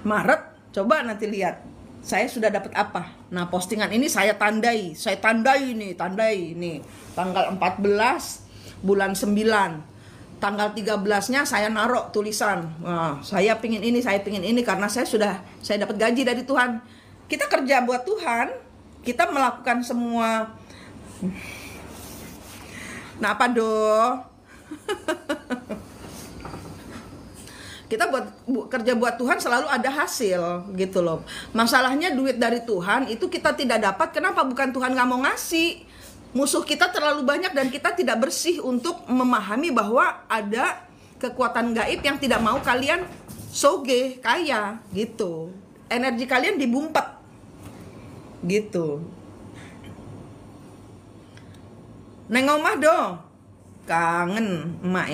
Maret, coba nanti lihat saya sudah dapat apa. Nah, postingan ini saya tandai nih, tanggal 14 bulan 9. Tanggal 13-nya saya naruh tulisan. Nah, saya pingin ini karena saya dapat gaji dari Tuhan. Kita kerja buat Tuhan, kita melakukan semua. Nah, apa kita kerja buat Tuhan selalu ada hasil gitu loh. Masalahnya duit dari Tuhan itu kita tidak dapat. Kenapa? Bukan Tuhan gak mau ngasih. Musuh kita terlalu banyak dan kita tidak bersih untuk memahami bahwa ada kekuatan gaib yang tidak mau kalian soge, kaya gitu. Energi kalian dibumpet gitu. Neng omah dong, kangen emak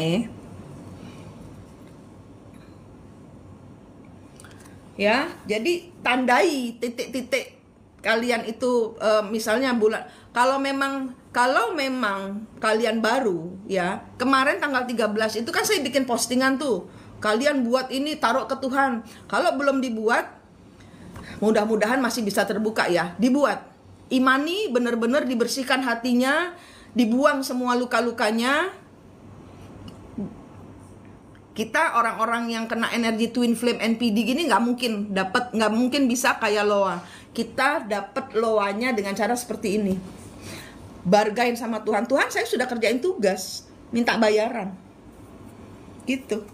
ya. Jadi tandai titik-titik kalian itu, misalnya bulan, kalau memang kalian baru ya, kemarin tanggal 13 itu kan saya bikin postingan tuh, kalian buat ini, taruh ke Tuhan. Kalau belum dibuat, mudah-mudahan masih bisa terbuka ya, dibuat. Imani, benar-benar dibersihkan hatinya, dibuang semua luka-lukanya. Kita orang-orang yang kena energi twin flame NPD gini nggak mungkin bisa kayak Loa. Kita dapat Loanya dengan cara seperti ini. Bargain sama Tuhan. Tuhan, saya sudah kerjain tugas, minta bayaran. Gitu.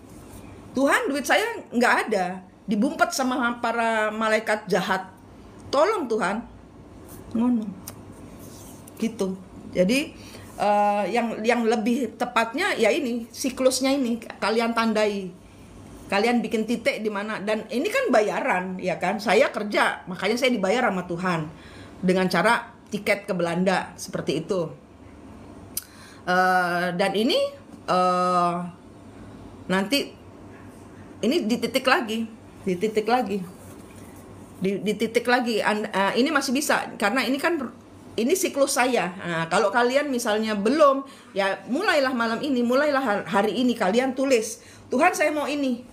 Tuhan, duit saya nggak ada, dibumpet sama para malaikat jahat. Tolong Tuhan. Ngono. Gitu. Jadi yang lebih tepatnya ya ini, siklusnya ini kalian tandai. Kalian bikin titik di mana, dan ini kan bayaran ya kan. Saya kerja, makanya saya dibayar sama Tuhan dengan cara tiket ke Belanda seperti itu. Dan ini nanti ini dititik lagi. Ini masih bisa karena ini siklus saya. Nah, kalau kalian misalnya belum, ya mulailah malam ini, mulailah hari ini kalian tulis, Tuhan saya mau ini.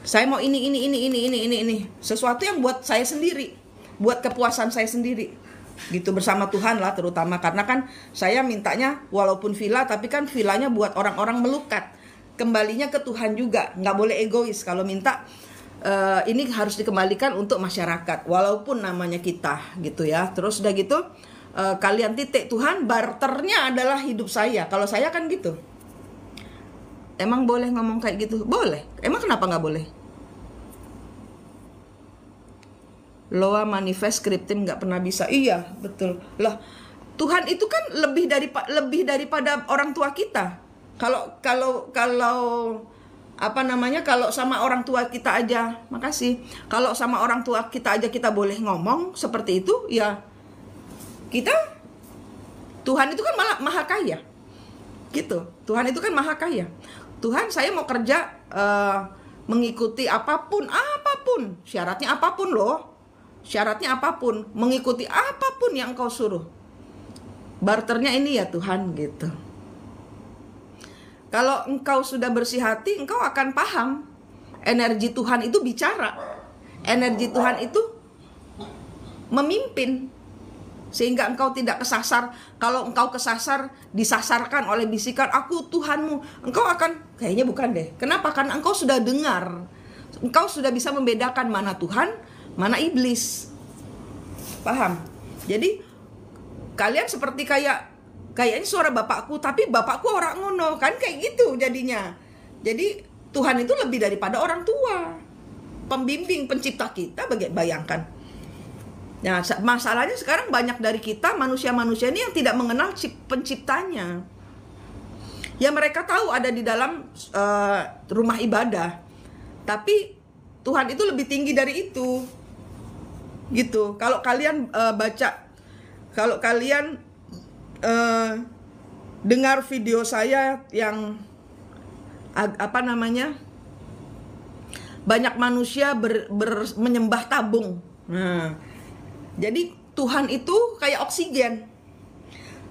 Saya mau ini. Sesuatu yang buat saya sendiri, buat kepuasan saya sendiri. Gitu, bersama Tuhan lah terutama, karena kan saya mintanya walaupun villa, tapi kan villanya buat orang-orang melukat. Kembalinya ke Tuhan juga, nggak boleh egois kalau minta. Ini harus dikembalikan untuk masyarakat walaupun namanya kita gitu ya. Terus udah gitu kalian titik, Tuhan barternya adalah hidup saya. Kalau saya kan gitu. Emang boleh ngomong kayak gitu? Boleh. Emang kenapa nggak boleh? Loa manifest scripting nggak pernah bisa. Iya betul lah. Tuhan itu kan lebih daripada orang tua kita. Kalau apa namanya, kalau sama orang tua kita aja, makasih, kalau sama orang tua kita aja kita boleh ngomong seperti itu, ya kita, Tuhan itu kan malah maha kaya gitu. Tuhan itu kan maha kaya. Tuhan, saya mau kerja mengikuti apapun syaratnya, apapun loh, syaratnya apapun, mengikuti apapun yang Engkau suruh, barternya ini ya Tuhan gitu. Kalau engkau sudah bersih hati, engkau akan paham energi Tuhan itu bicara, energi Tuhan itu memimpin, sehingga engkau tidak kesasar. Kalau engkau kesasar, disasarkan oleh bisikan aku Tuhanmu, engkau akan, kayaknya bukan deh. Kenapa? Karena engkau sudah dengar, engkau sudah bisa membedakan mana Tuhan, mana iblis. Paham? Jadi kalian seperti kayaknya suara bapakku, tapi bapakku orang ngono, kan kayak gitu jadinya. Jadi Tuhan itu lebih daripada orang tua, pembimbing, pencipta kita. Bayangkan. Nah, masalahnya sekarang banyak dari kita manusia-manusia ini yang tidak mengenal penciptanya. Ya, mereka tahu ada di dalam rumah ibadah, tapi Tuhan itu lebih tinggi dari itu. Gitu. Kalau kalian kalau kalian dengar video saya yang apa namanya, banyak manusia menyembah tabung. Nah, jadi Tuhan itu kayak oksigen.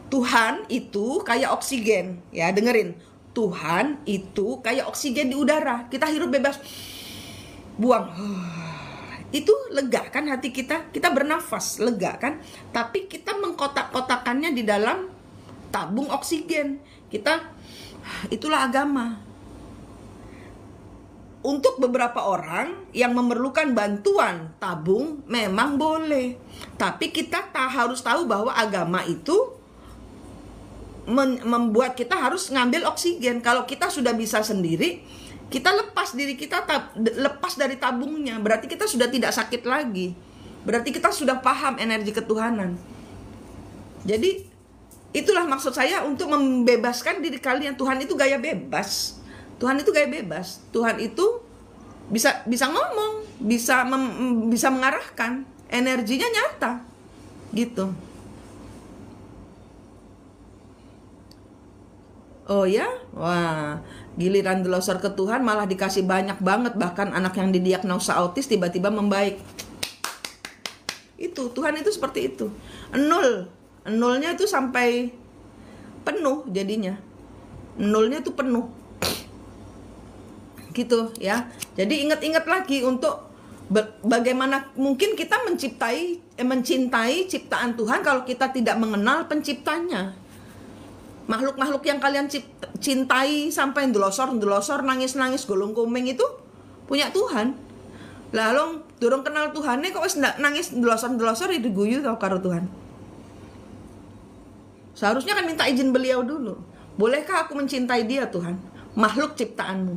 Tuhan itu kayak oksigen, ya dengerin. Tuhan itu kayak oksigen di udara. Kita hirup bebas, buang. Itu lega kan hati kita? Kita bernafas, lega kan? Tapi kita mengkotak-kotakannya di dalam tabung oksigen. Itulah agama. Untuk beberapa orang yang memerlukan bantuan tabung memang boleh. Tapi kita harus tahu bahwa agama itu membuat kita harus ngambil oksigen. Kalau kita sudah bisa sendiri, kita lepas diri kita, lepas dari tabungnya, berarti kita sudah tidak sakit lagi. Berarti kita sudah paham energi ketuhanan. Jadi itulah maksud saya untuk membebaskan diri kalian. Tuhan itu gaya bebas. Tuhan itu gaya bebas. Tuhan itu bisa ngomong, bisa mengarahkan. Energinya nyata. Gitu. Oh ya? Wah, giliran delosor ke Tuhan malah dikasih banyak banget. Bahkan anak yang didiagnosa autis tiba-tiba membaik. Itu, Tuhan itu seperti itu. Nolnya itu sampai penuh jadinya. Nolnya itu penuh. Gitu ya. Jadi ingat-ingat lagi untuk bagaimana mungkin kita mencintai ciptaan Tuhan kalau kita tidak mengenal penciptanya. Makhluk-makhluk yang kalian cintai sampai ndelosor, nangis-nangis, golong komeng itu punya Tuhan. Lalu durung kenal Tuhannya kok wis nangis ndelosor itu guyu tau karo Tuhan. Seharusnya kan minta izin beliau dulu. Bolehkah aku mencintai dia Tuhan? Makhluk ciptaanmu.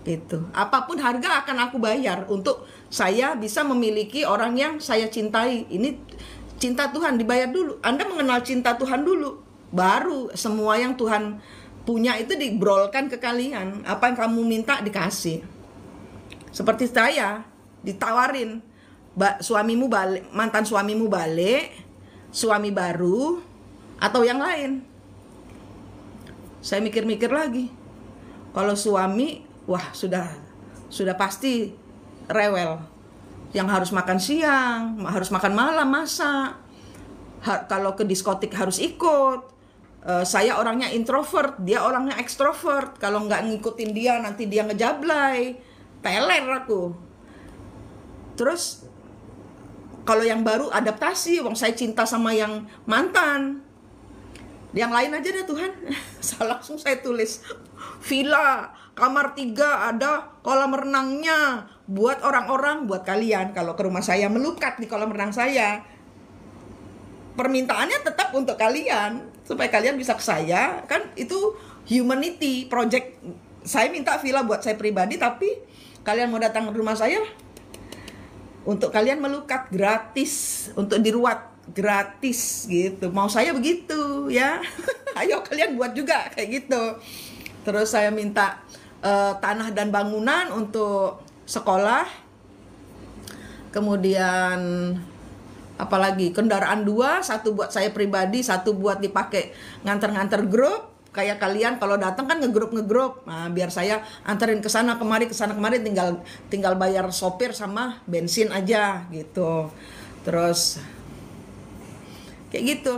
Gitu. Apapun harga akan aku bayar untuk saya bisa memiliki orang yang saya cintai. Ini cinta Tuhan dibayar dulu. Anda mengenal cinta Tuhan dulu. Baru semua yang Tuhan punya itu dibrolkan ke kalian. Apa yang kamu minta dikasih. Seperti saya ditawarin, suamimu balik, mantan suamimu balik, suami baru, atau yang lain. Saya mikir-mikir lagi. Kalau suami, wah sudah pasti rewel. Yang harus makan siang, harus makan malam, masak. Kalau ke diskotik harus ikut. Saya orangnya introvert, dia orangnya ekstrovert. Kalau nggak ngikutin dia, nanti dia ngejablay. Teler aku. Terus kalau yang baru adaptasi, wong saya cinta sama yang mantan. Yang lain aja deh Tuhan. Langsung saya tulis, villa, kamar 3, ada kolam renangnya. Buat orang-orang, buat kalian. Kalau ke rumah saya, melukat di kolam renang saya. Permintaannya tetap untuk kalian. Supaya kalian bisa ke saya. Kan itu humanity project. Saya minta villa buat saya pribadi, tapi kalian mau datang ke rumah saya, untuk kalian melukat gratis, untuk diruat gratis gitu. Mau saya begitu ya. Ayo kalian buat juga kayak gitu. Terus saya minta tanah dan bangunan untuk sekolah. Kemudian apalagi kendaraan 2, satu buat saya pribadi, satu buat dipakai nganter-nganter grup. Kayak kalian kalau datang kan ngegrup. Nah, biar saya anterin ke sana kemari tinggal bayar sopir sama bensin aja gitu. Terus kayak gitu.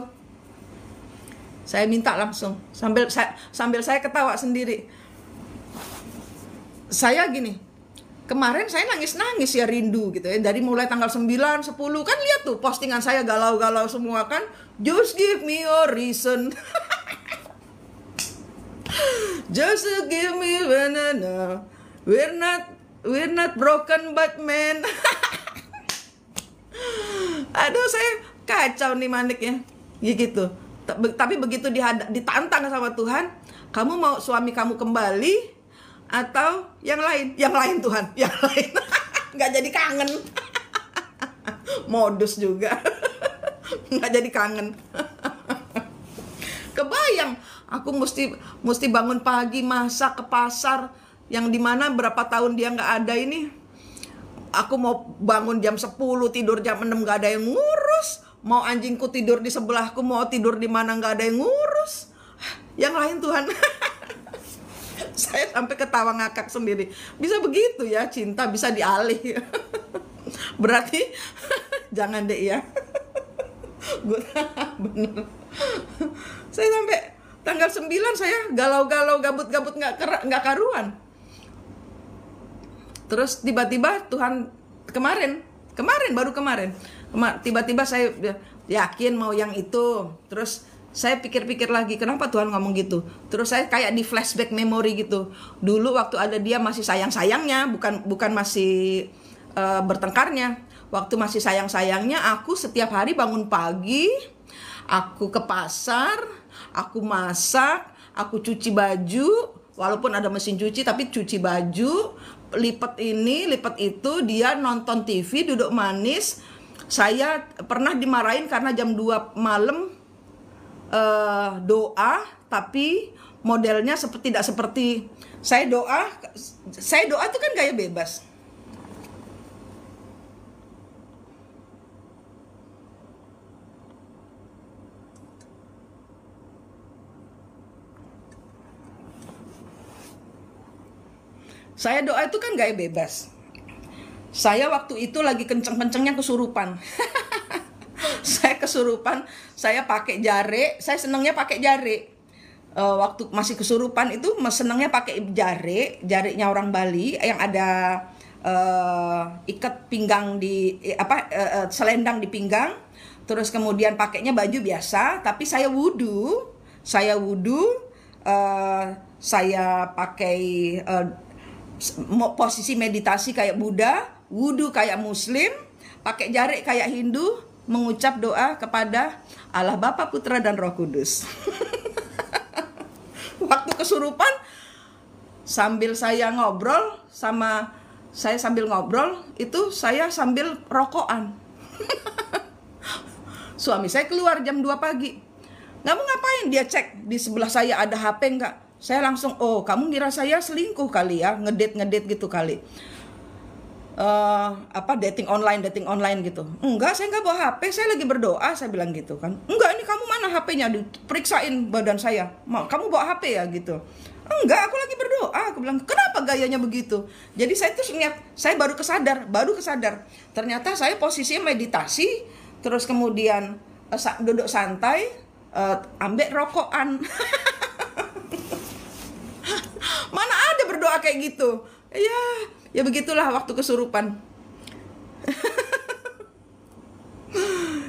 Saya minta langsung sambil saya ketawa sendiri. Saya gini, kemarin saya nangis-nangis ya, rindu gitu ya. Dari mulai tanggal 9, 10 kan lihat tuh postingan saya galau-galau semua kan. Just give me a reason. Just give me banana. We're not broken but men. Aduh, saya kacau nih maniknya. Ya gitu. Tapi begitu ditantang sama Tuhan, kamu mau suami kamu kembali atau yang lain? Yang lain Tuhan, yang lain. Nggak jadi kangen. Modus juga. Nggak jadi kangen. Kebayang, aku mesti bangun pagi, masak, ke pasar, yang dimana berapa tahun dia nggak ada ini. Aku mau bangun jam 10, tidur jam 6, nggak ada yang ngurus. Mau anjingku tidur di sebelahku, mau tidur di mana, nggak ada yang ngurus. Yang lain Tuhan. Saya sampai ketawa ngakak sendiri. Bisa begitu ya, cinta bisa dialih. Berarti jangan deh ya. Bener. Saya sampai tanggal 9 saya galau-galau, gabut-gabut, nggak karuan. Terus tiba-tiba Tuhan baru kemarin tiba-tiba saya yakin mau yang itu. Terus saya pikir-pikir lagi, kenapa Tuhan ngomong gitu? Terus saya kayak di flashback memori gitu. Dulu waktu ada dia masih sayang-sayangnya, bukan masih bertengkarnya. Waktu masih sayang-sayangnya, aku setiap hari bangun pagi, aku ke pasar, aku masak, aku cuci baju, walaupun ada mesin cuci tapi cuci baju, lipat ini, lipat itu, dia nonton TV, duduk manis. Saya pernah dimarahin karena jam 2 malam doa, tapi modelnya tidak seperti saya doa itu kan gaya bebas. Saya doa itu kan gaya bebas. Saya waktu itu lagi kenceng-kencengnya kesurupan. Saya kesurupan, saya pakai jare, saya senangnya pakai jare. Waktu masih kesurupan itu senangnya pakai jarenya orang Bali yang ada ikat pinggang selendang di pinggang. Terus kemudian pakainya baju biasa, tapi saya wudhu, saya pakai posisi meditasi kayak Buddha, wudhu kayak Muslim, pakai jari kayak Hindu, mengucap doa kepada Allah Bapa, Putra, dan Roh Kudus. Waktu kesurupan, sambil saya ngobrol, itu saya sambil rokokan. Suami saya keluar jam 2 pagi. Nggak mau ngapain, dia cek di sebelah saya ada HP nggak. Saya langsung, oh kamu ngira saya selingkuh kali ya, ngedate gitu kali. Dating online gitu. Enggak, saya nggak bawa HP, saya lagi berdoa, saya bilang gitu kan. Enggak, ini kamu mana HP-nya, diperiksain badan saya. Kamu bawa HP ya gitu. Enggak, aku lagi berdoa. Aku bilang, kenapa gayanya begitu? Jadi saya tuh saya baru kesadar. Ternyata saya posisinya meditasi, terus kemudian duduk santai, ambil rokokan. Mana ada berdoa kayak gitu? Ya begitulah waktu kesurupan.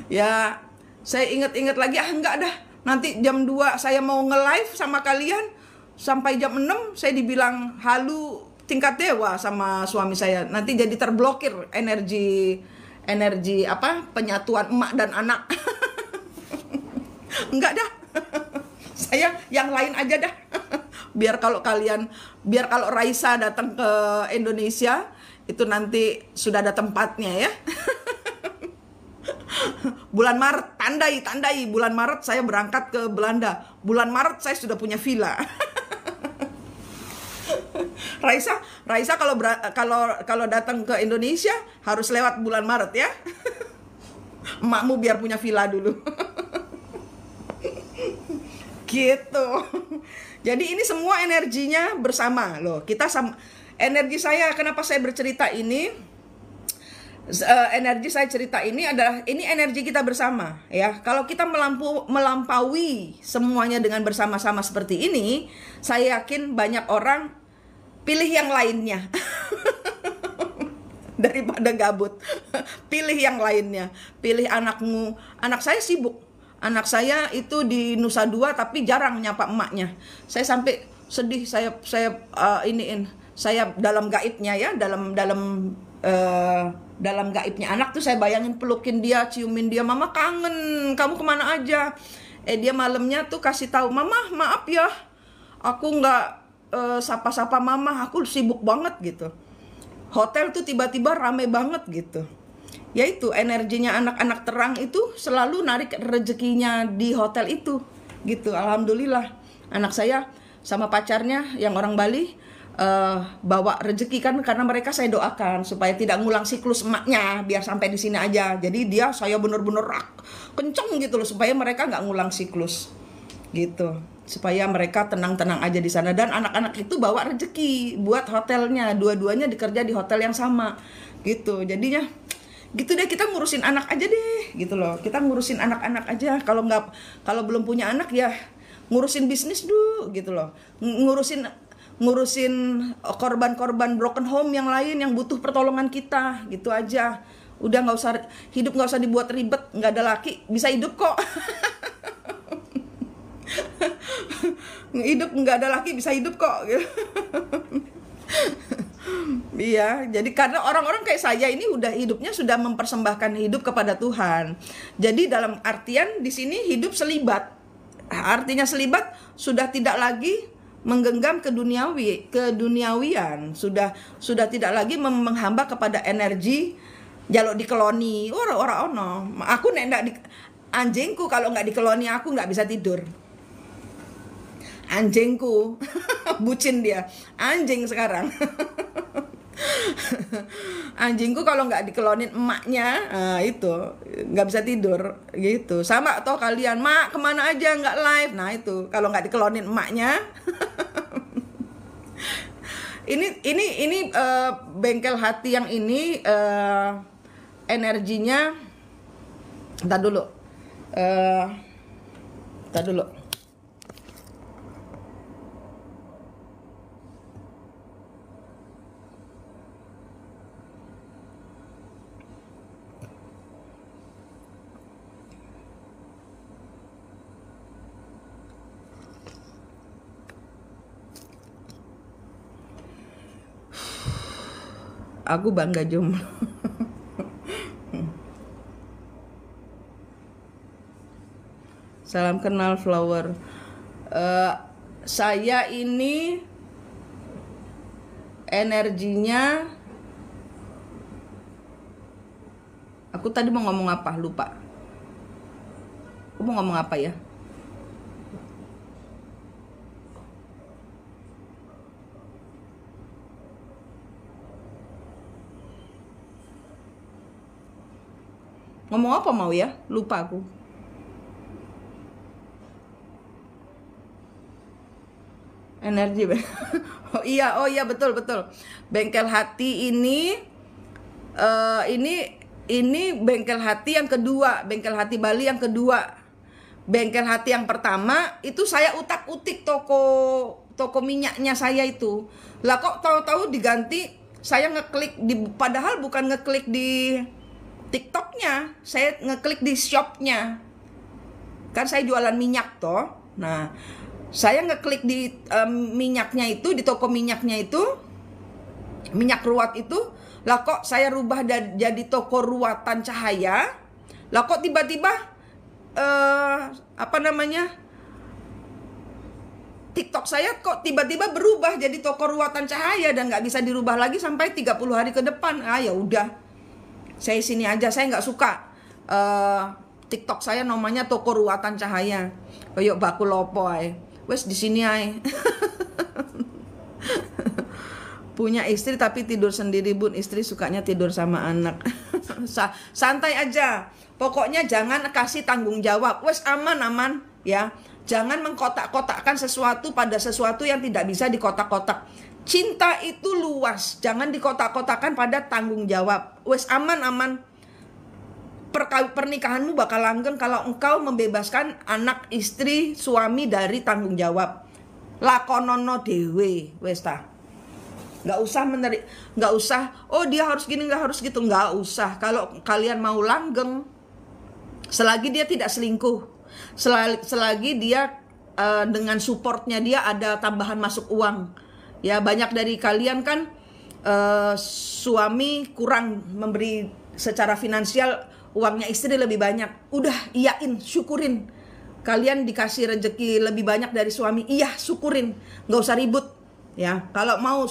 Ya, saya ingat-ingat lagi, enggak dah. Nanti jam 2 saya mau nge-live sama kalian, sampai jam 6 saya dibilang halu tingkat dewa sama suami saya. Nanti jadi terblokir energi penyatuan emak dan anak. Enggak dah. Saya yang lain aja dah. Biar kalau Raisa datang ke Indonesia, itu nanti sudah ada tempatnya ya. Bulan Maret, tandai bulan Maret saya berangkat ke Belanda. Bulan Maret saya sudah punya villa. Raisa, Raisa kalau datang ke Indonesia harus lewat bulan Maret ya. Emakmu biar punya villa dulu. Gitu. Jadi ini semua energinya bersama loh. Kita sama energi saya, kenapa saya bercerita ini? Energi saya cerita ini adalah ini energi kita bersama ya. Kalau kita melampaui semuanya dengan bersama-sama seperti ini, saya yakin banyak orang pilih yang lainnya. Daripada gabut. Pilih yang lainnya. Pilih anakmu. Anak saya sibuk. Anak saya itu di Nusa Dua tapi jarang nyapa emaknya. Saya sampai sedih, saya dalam gaibnya ya, dalam gaibnya anak tuh saya bayangin pelukin dia, ciumin dia, mama kangen, kamu kemana aja? Dia malamnya tuh kasih tahu, mama maaf ya, aku nggak sapa-sapa mama, aku sibuk banget gitu. Hotel tuh tiba-tiba rame banget gitu. Yaitu energinya anak-anak terang itu selalu narik rezekinya di hotel itu gitu. Alhamdulillah anak saya sama pacarnya yang orang Bali bawa rezeki kan, karena mereka saya doakan supaya tidak ngulang siklus emaknya, biar sampai di sini aja. Jadi saya bener-bener kenceng gitu loh supaya mereka nggak ngulang siklus gitu, supaya mereka tenang-tenang aja di sana. Dan anak-anak itu bawa rezeki buat hotelnya, dua-duanya dikerja di hotel yang sama gitu. Jadinya gitu deh, kita ngurusin anak aja deh gitu loh. Kita ngurusin anak-anak aja. Kalau belum punya anak ya ngurusin bisnis dulu gitu loh. Ngurusin korban-korban broken home yang lain yang butuh pertolongan kita gitu aja. Udah hidup nggak usah dibuat ribet. Nggak ada laki bisa hidup kok. Hidup nggak ada laki bisa hidup kok. Iya, jadi karena orang-orang kayak saya ini hidupnya sudah mempersembahkan hidup kepada Tuhan. Jadi dalam artian di sini hidup selibat. Artinya selibat sudah tidak lagi menggenggam keduniawian, sudah tidak lagi menghamba kepada energi jaluk dikeloni. Ora ono. Aku anjingku kalau nggak dikeloni aku nggak bisa tidur. Anjingku bucin dia. Anjing sekarang. Anjingku kalau nggak dikelonin emaknya, itu nggak bisa tidur gitu. Sama atau kalian, mak kemana aja nggak live, nah itu kalau nggak dikelonin emaknya. ini bengkel hati yang ini energinya. Entar dulu. Aku bangga jomblo. Salam kenal flower. Saya ini energinya, aku tadi mau ngomong apa lupa. Aku mau ngomong apa ya? Ngomong apa mau ya? Lupa aku. Energi. Oh iya betul. Bengkel hati ini bengkel hati yang kedua, bengkel hati Bali yang kedua. Bengkel hati yang pertama itu saya utak-utik toko minyaknya saya itu. Lah kok tahu-tahu diganti, saya ngeklik padahal bukan ngeklik di TikToknya, saya ngeklik di shopnya. Kan saya jualan minyak toh. Nah, saya ngeklik di minyaknya itu, di toko minyaknya itu, minyak ruat itu. Lah kok saya rubah jadi toko ruatan cahaya. Lah kok tiba-tiba TikTok saya kok tiba-tiba berubah jadi toko ruatan cahaya dan nggak bisa dirubah lagi sampai 30 hari ke depan. Ya udah. Saya sini aja, saya nggak suka TikTok saya namanya toko ruatan cahaya. Kayak baku lopo ae. Wes di sini ae. Punya istri tapi tidur sendiri, Bun. Istri sukanya tidur sama anak. Santai aja. Pokoknya jangan kasih tanggung jawab. Wes aman-aman ya. Jangan mengkotak-kotakkan sesuatu pada sesuatu yang tidak bisa dikotak-kotak. Cinta itu luas. Jangan dikotak-kotakkan pada tanggung jawab. Wes aman-aman. Pernikahanmu bakal langgeng kalau engkau membebaskan anak, istri, suami dari tanggung jawab. Lakonono dewe, wes ta. Nggak usah, oh dia harus gini, nggak harus gitu, nggak usah. Kalau kalian mau langgeng, selagi dia tidak selingkuh, selagi dia dengan supportnya dia ada tambahan masuk uang. Ya, banyak dari kalian kan suami kurang memberi secara finansial, uangnya istri lebih banyak. Udah, iyain, syukurin. Kalian dikasih rezeki lebih banyak dari suami, iya syukurin, nggak usah ribut. Ya, kalau mau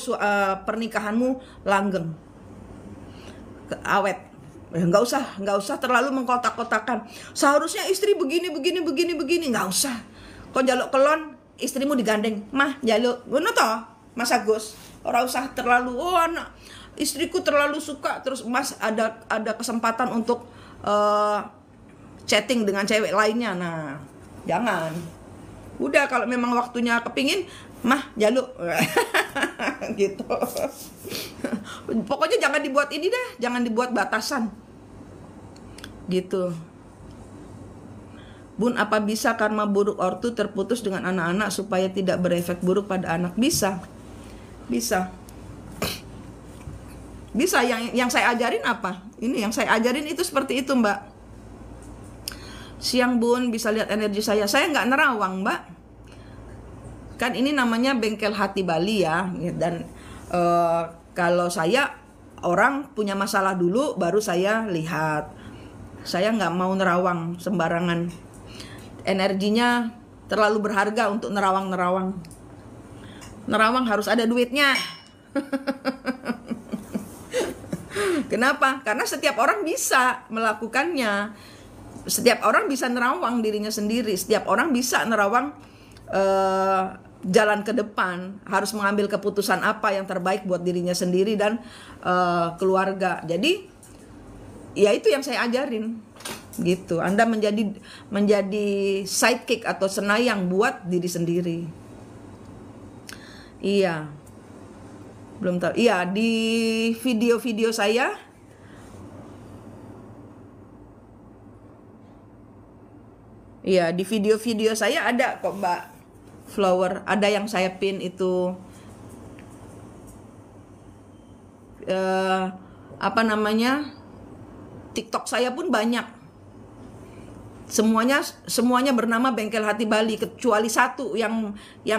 pernikahanmu langgeng, awet, nggak usah terlalu mengkotak-kotakan. Seharusnya istri begini, nggak usah. Kau jaluk kelon, istrimu digandeng, mah jaluk, ngono toh, Mas Agus. Orang usah terlalu, oh anak istriku terlalu suka, terus Mas ada kesempatan untuk chatting dengan cewek lainnya. Nah, jangan. Udah, kalau memang waktunya kepingin, mah jaluk gitu. Pokoknya jangan dibuat ini deh, jangan dibuat batasan gitu. Bun, apa bisa karma buruk ortu terputus dengan anak-anak supaya tidak berefek buruk pada anak? Bisa. Yang saya ajarin apa? Ini yang saya ajarin itu seperti itu, Mbak. Siang, Bun, bisa lihat energi saya. Saya nggak nerawang, Mbak. Kan ini namanya bengkel hati Bali ya. Dan kalau saya, orang punya masalah dulu baru saya lihat. Saya nggak mau nerawang sembarangan. Energinya terlalu berharga untuk nerawang. Nerawang harus ada duitnya. Kenapa? Karena setiap orang bisa melakukannya. Setiap orang bisa nerawang dirinya sendiri. Setiap orang bisa nerawang jalan ke depan. Harus mengambil keputusan apa yang terbaik buat dirinya sendiri dan keluarga. Jadi ya itu yang saya ajarin gitu. Anda menjadi sidekick atau senayang buat diri sendiri. Iya. Belum tahu. Iya, di video-video saya ada kok, Mbak Flower. Ada yang saya pin itu apa namanya? TikTok saya pun banyak. Semuanya bernama Bengkel Hati Bali, kecuali satu yang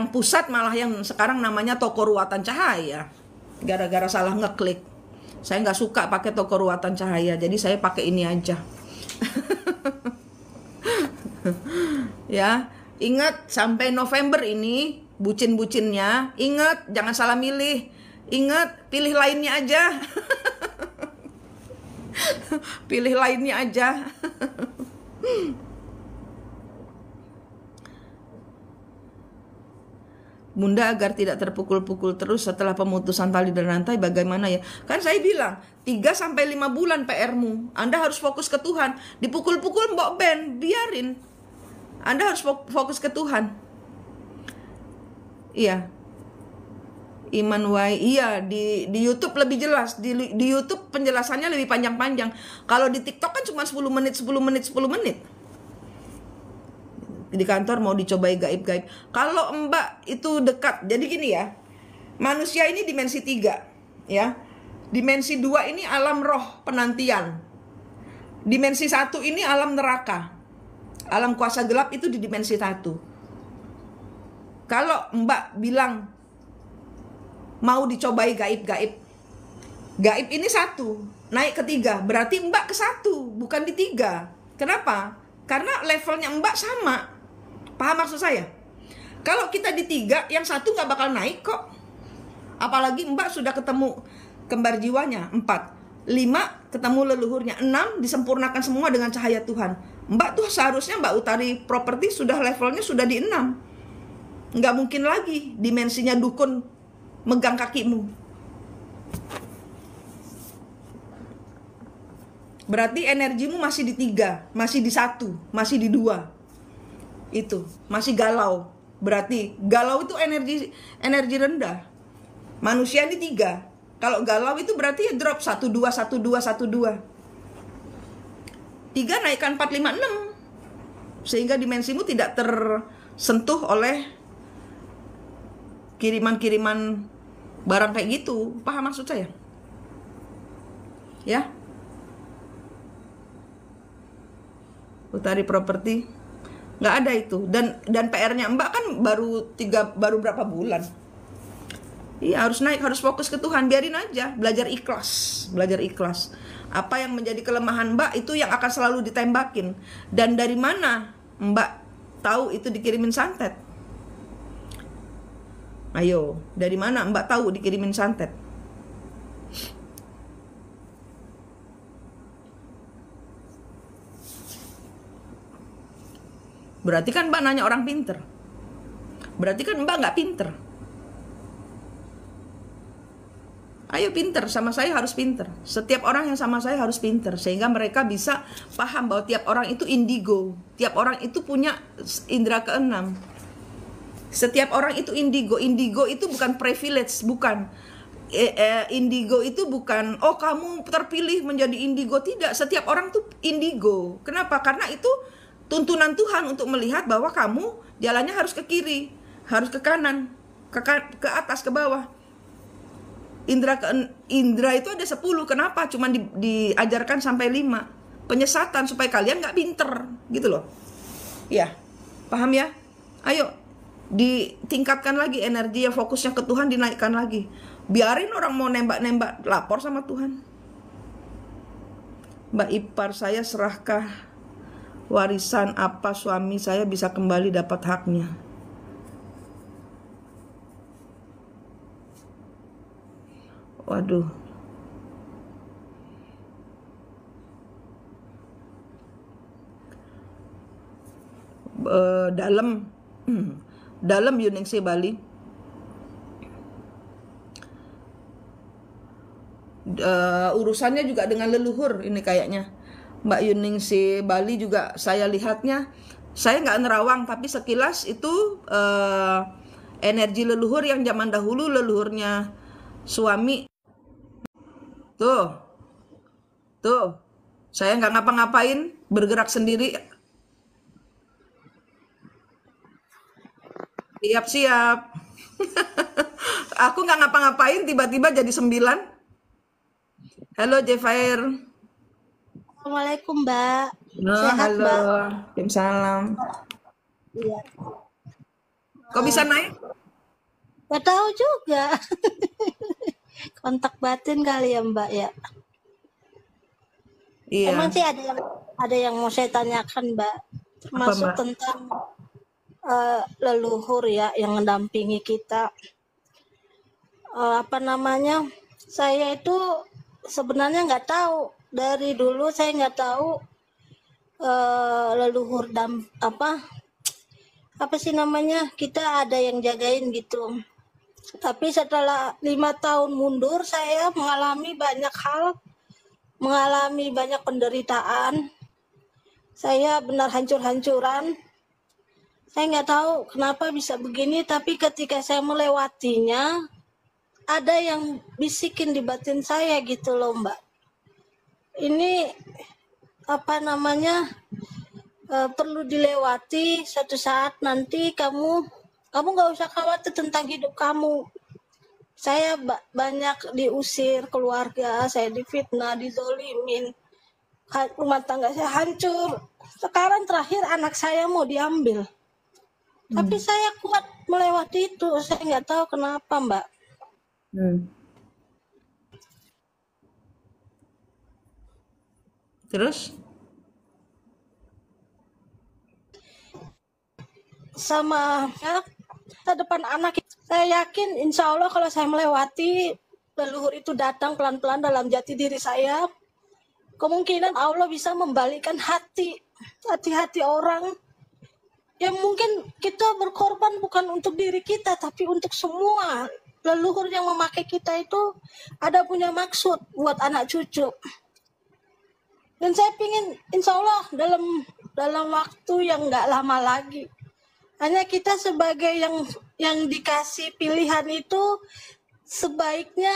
pusat malah yang sekarang namanya Toko Ruatan Cahaya. Gara-gara salah ngeklik. Saya nggak suka pakai Toko Ruatan Cahaya, jadi saya pakai ini aja. Ya, ingat sampai November ini bucin-bucinnya, ingat jangan salah milih. Ingat, pilih lainnya aja. Pilih lainnya aja. Bunda, agar tidak terpukul-pukul terus setelah pemutusan tali dan rantai, bagaimana ya? Kan saya bilang 3-5 bulan PR-mu. Anda harus fokus ke Tuhan. Dipukul-pukul mbok ben, biarin. Anda harus fokus ke Tuhan. Iya. Iman Wai, iya, di YouTube lebih jelas. Di YouTube penjelasannya lebih panjang-panjang. Kalau di TikTok kan cuma 10 menit. Di kantor mau dicobai gaib-gaib. Kalau Mbak itu dekat, jadi gini ya. Manusia ini dimensi 3, ya. Dimensi 2 ini alam roh penantian. Dimensi 1 ini alam neraka. Alam kuasa gelap itu di dimensi 1. Kalau Mbak bilang mau dicobai gaib-gaib, gaib ini 1, naik ke 3, berarti Mbak ke 1, bukan di 3. Kenapa? Karena levelnya Mbak sama. Paham maksud saya? Kalau kita di 3, yang 1 gak bakal naik kok. Apalagi Mbak sudah ketemu kembar jiwanya, 4, 5 ketemu leluhurnya, 6 disempurnakan semua dengan cahaya Tuhan. Mbak tuh seharusnya Mbak Utari Properti sudah levelnya sudah di 6. Nggak mungkin lagi dimensinya dukun megang kakimu. Berarti energimu masih di 3, masih di 1, masih di 2. Itu, masih galau. Berarti galau itu energi rendah. Manusia ini 3. Kalau galau itu berarti ya drop 1 2 1 2 1 2. 3 naikkan 4 5 6. Sehingga dimensimu tidak tersentuh oleh kiriman-kiriman barang kayak gitu. Paham maksud saya? Ya. Utari Properti nggak ada itu, dan PR-nya Mbak kan baru berapa bulan. Iya, harus naik, harus fokus ke Tuhan. Biarin aja, belajar ikhlas. Apa yang menjadi kelemahan Mbak itu yang akan selalu ditembakin. Dan dari mana Mbak tahu itu dikirimin santet? Ayo, dari mana Mbak tahu dikirimin santet? Berarti kan Mbak nanya orang pinter. Berarti kan Mbak nggak pinter. Ayo pinter, sama saya harus pinter. Setiap orang yang sama saya harus pinter. Sehingga mereka bisa paham bahwa tiap orang itu indigo. Tiap orang itu punya indera keenam. Setiap orang itu indigo. Indigo itu bukan privilege, bukan. Indigo itu bukan, oh kamu terpilih menjadi indigo. Tidak, setiap orang tuh indigo. Kenapa? Karena itu tuntunan Tuhan untuk melihat bahwa kamu jalannya harus ke kiri, harus ke kanan, ke atas, ke bawah. Indra itu ada 10. Kenapa? Cuman diajarkan sampai 5. Penyesatan supaya kalian nggak pinter, gitu loh. Ya, paham ya? Ayo, ditingkatkan lagi energi, yang fokusnya ke Tuhan dinaikkan lagi. Biarin orang mau nembak-nembak, lapor sama Tuhan. Mbak ipar saya serahkah warisan apa suami saya bisa kembali dapat haknya? Waduh. Dalam Yuningsi Bali. Urusannya juga dengan leluhur ini kayaknya. Mbak Yuningsi Bali juga saya lihatnya, saya nggak nerawang, tapi sekilas itu energi leluhur yang zaman dahulu, leluhurnya suami. Tuh, saya nggak ngapa-ngapain, bergerak sendiri. Siap-siap. Aku nggak ngapa-ngapain, tiba-tiba jadi 9. Halo Jefair. Assalamualaikum Mbak. Sehat halo. Mbak? Waalaikumsalam. Iya. Kok bisa naik? Gak tahu juga. Kontak batin kali ya Mbak ya. Iya. Emang sih ada yang mau saya tanyakan Mbak, termasuk Mbak? Tentang leluhur ya yang mendampingi kita. Saya itu sebenarnya nggak tahu. Dari dulu saya nggak tahu leluhur apa sih namanya, kita ada yang jagain gitu. Tapi setelah 5 tahun mundur, saya mengalami banyak hal, mengalami banyak penderitaan. Saya benar hancur-hancuran. Saya nggak tahu kenapa bisa begini, tapi ketika saya melewatinya, ada yang bisikin di batin saya gitu loh Mbak. Ini perlu dilewati, suatu saat nanti kamu nggak usah khawatir tentang hidup kamu. Saya banyak diusir keluarga, saya difitnah, dizolimin, rumah tangga saya hancur. Sekarang terakhir anak saya mau diambil, tapi saya kuat melewati itu. Saya nggak tahu kenapa Mbak. Terus? Sama depan anak, saya yakin insya Allah kalau saya melewati, leluhur itu datang pelan-pelan dalam jati diri saya, kemungkinan Allah bisa membalikkan hati orang. Ya mungkin kita berkorban bukan untuk diri kita, tapi untuk semua leluhur yang memakai kita itu ada punya maksud buat anak cucu. Dan saya pingin insya Allah dalam waktu yang nggak lama lagi, hanya kita sebagai yang dikasih pilihan itu sebaiknya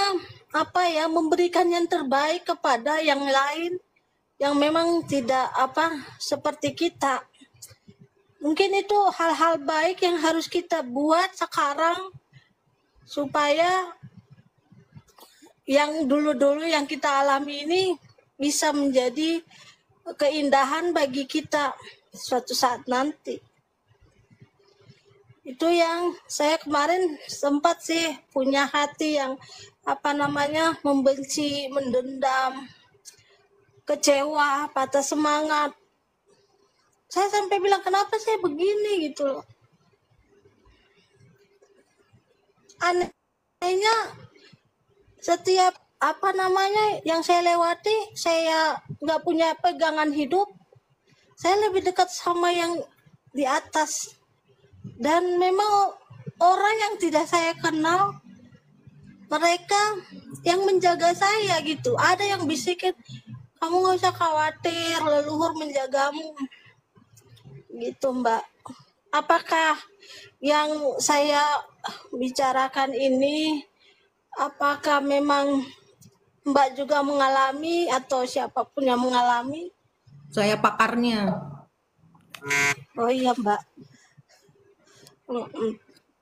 memberikan yang terbaik kepada yang lain yang memang tidak seperti kita. Mungkin itu hal-hal baik yang harus kita buat sekarang supaya yang dulu-dulu yang kita alami ini bisa menjadi keindahan bagi kita suatu saat nanti. Itu yang saya kemarin sempat sih punya hati yang membenci, mendendam, kecewa, patah semangat. Saya sampai bilang kenapa saya begini gitu loh. Anehnya setiap yang saya lewati, saya nggak punya pegangan hidup, saya lebih dekat sama yang di atas. Dan memang orang yang tidak saya kenal, mereka yang menjaga saya gitu. Ada yang bisikin, kamu nggak usah khawatir, leluhur menjagamu gitu, Mbak. Apakah yang saya bicarakan ini, apakah memang Mbak juga mengalami atau siapapun yang mengalami? Saya pakarnya. Oh iya, Mbak.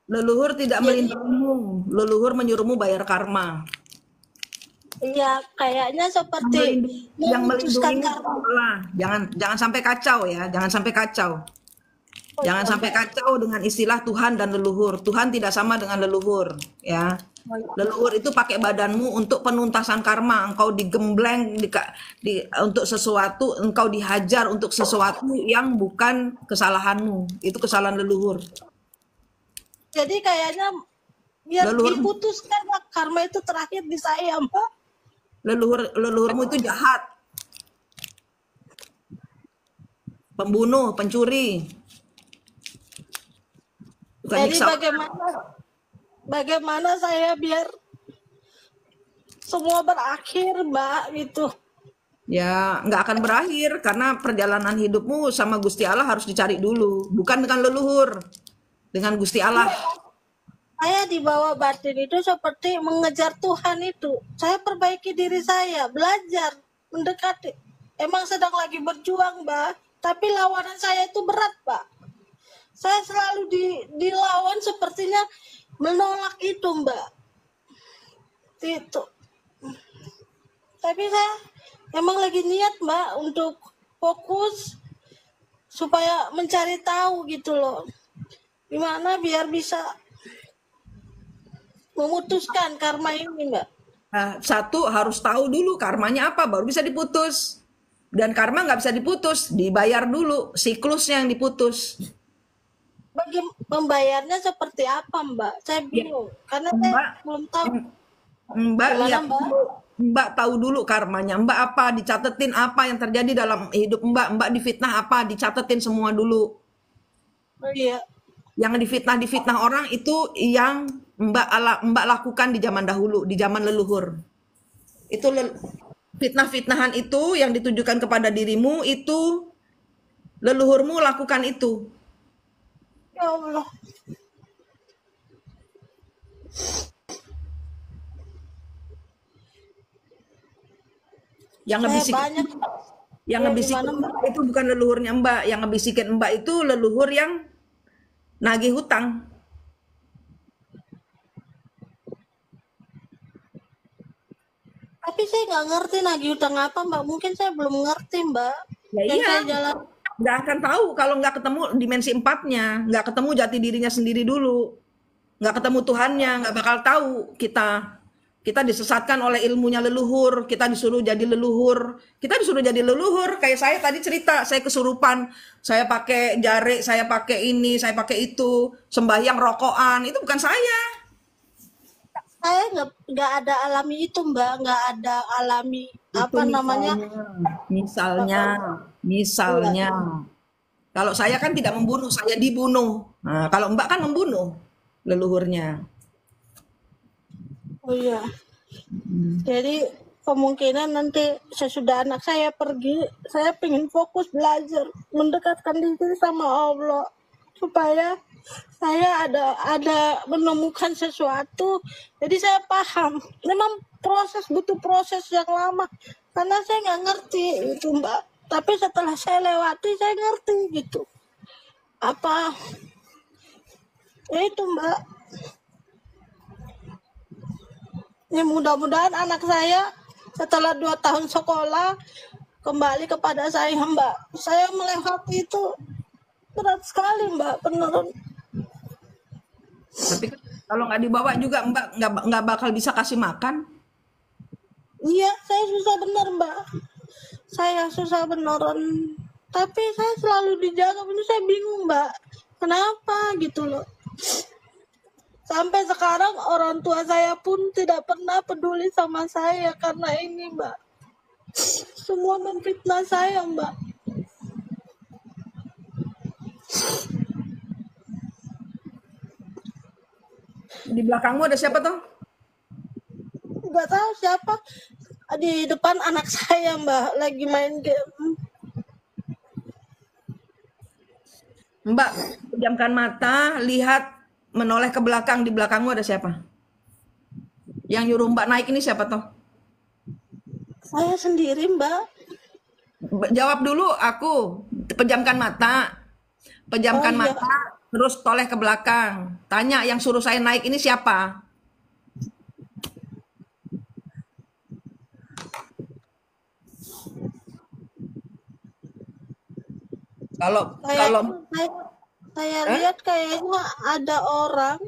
Leluhur tidak melindungimu, leluhur menyuruhmu bayar karma. Iya, kayaknya seperti yang memutuskan melindungi Allah. Jangan sampai kacau ya, jangan sampai kacau. Jangan sampai kacau dengan istilah Tuhan dan leluhur. Tuhan tidak sama dengan leluhur, ya. Leluhur itu pakai badanmu untuk penuntasan karma. Engkau digembleng untuk sesuatu, engkau dihajar untuk sesuatu yang bukan kesalahanmu. Itu kesalahan leluhur. Jadi kayaknya biar diputuskan karma itu terakhir di saya, Mbak. Leluhurmu itu jahat. Pembunuh, pencuri. Jadi bagaimana saya biar semua berakhir, Mbak, gitu. Ya, nggak akan berakhir karena perjalanan hidupmu sama Gusti Allah harus dicari dulu, bukan dengan leluhur, dengan Gusti Allah. Saya di bawah batin itu seperti mengejar Tuhan itu. Saya perbaiki diri saya, belajar, mendekati. Emang sedang lagi berjuang, Mbak, tapi lawanan saya itu berat, Pak. Saya selalu dilawan sepertinya menolak itu, Mbak. Itu. Tapi saya emang lagi niat, Mbak, untuk fokus supaya mencari tahu gitu loh. Gimana biar bisa memutuskan karma ini, Mbak. Nah, satu harus tahu dulu karmanya apa, baru bisa diputus. Dan karma nggak bisa diputus, dibayar dulu, siklusnya yang diputus. Bagi membayarnya seperti apa, Mbak? Saya bingung, karena saya belum tahu. Mbak tahu dulu karmanya. Mbak apa, dicatetin apa yang terjadi dalam hidup Mbak. Mbak difitnah apa, dicatetin semua dulu. Oh iya. Yang difitnah orang itu yang Mbak lakukan di zaman dahulu, di zaman leluhur. Itu fitnah-fitnahan itu yang ditujukan kepada dirimu, itu leluhurmu lakukan itu. Ya Allah. Yang ngebisikin Mbak itu bukan leluhurnya Mbak. Yang ngebisikin Mbak itu leluhur yang nagih hutang. Tapi saya nggak ngerti nagih hutang apa, Mbak. Mungkin saya belum ngerti, Mbak. Ya iya. Nggak akan tahu kalau nggak ketemu dimensi 4-nya, nggak ketemu jati dirinya sendiri dulu, nggak ketemu Tuhannya, nggak bakal tahu kita. Kita disesatkan oleh ilmunya leluhur, kita disuruh jadi leluhur. Kayak saya tadi cerita, saya kesurupan, saya pakai jari, saya pakai ini, saya pakai itu, sembahyang rokokan, itu bukan saya. Saya nggak ada alami itu, Mbak, nggak ada alami itu misalnya. Kalau saya kan tidak membunuh, saya dibunuh. Nah, kalau Mbak kan membunuh leluhurnya. Oh iya. Hmm. Jadi kemungkinan nanti sesudah anak saya pergi, saya pengen fokus belajar, mendekatkan diri sama Allah supaya saya ada menemukan sesuatu. Jadi saya paham, memang butuh proses yang lama karena saya nggak ngerti itu Mbak. Tapi setelah saya lewati, saya ngerti gitu. Apa ya itu Mbak? Ya mudah-mudahan anak saya setelah 2 tahun sekolah kembali kepada saya Mbak. Saya melewati itu berat sekali Mbak, beneran. Tapi kan kalau nggak dibawa juga Mbak nggak bakal bisa kasih makan. Iya, saya susah bener Mbak. Saya susah beneran. Tapi saya selalu dijaga, ini saya bingung Mbak. Kenapa gitu loh. Sampai sekarang orang tua saya pun tidak pernah peduli sama saya karena ini Mbak. Semua memfitnah saya Mbak. Di belakangmu ada siapa tuh? Nggak tahu siapa. Di depan anak saya Mbak, lagi main game. Mbak, pejamkan mata, lihat menoleh ke belakang, di belakangmu ada siapa? Yang nyuruh Mbak naik ini siapa tuh? Saya sendiri Mbak. Jawab dulu aku. Pejamkan mata. Pejamkan Oh iya. mata, terus toleh ke belakang. Tanya yang suruh saya naik ini siapa? Kalau kalau Saya lihat kayaknya ada orang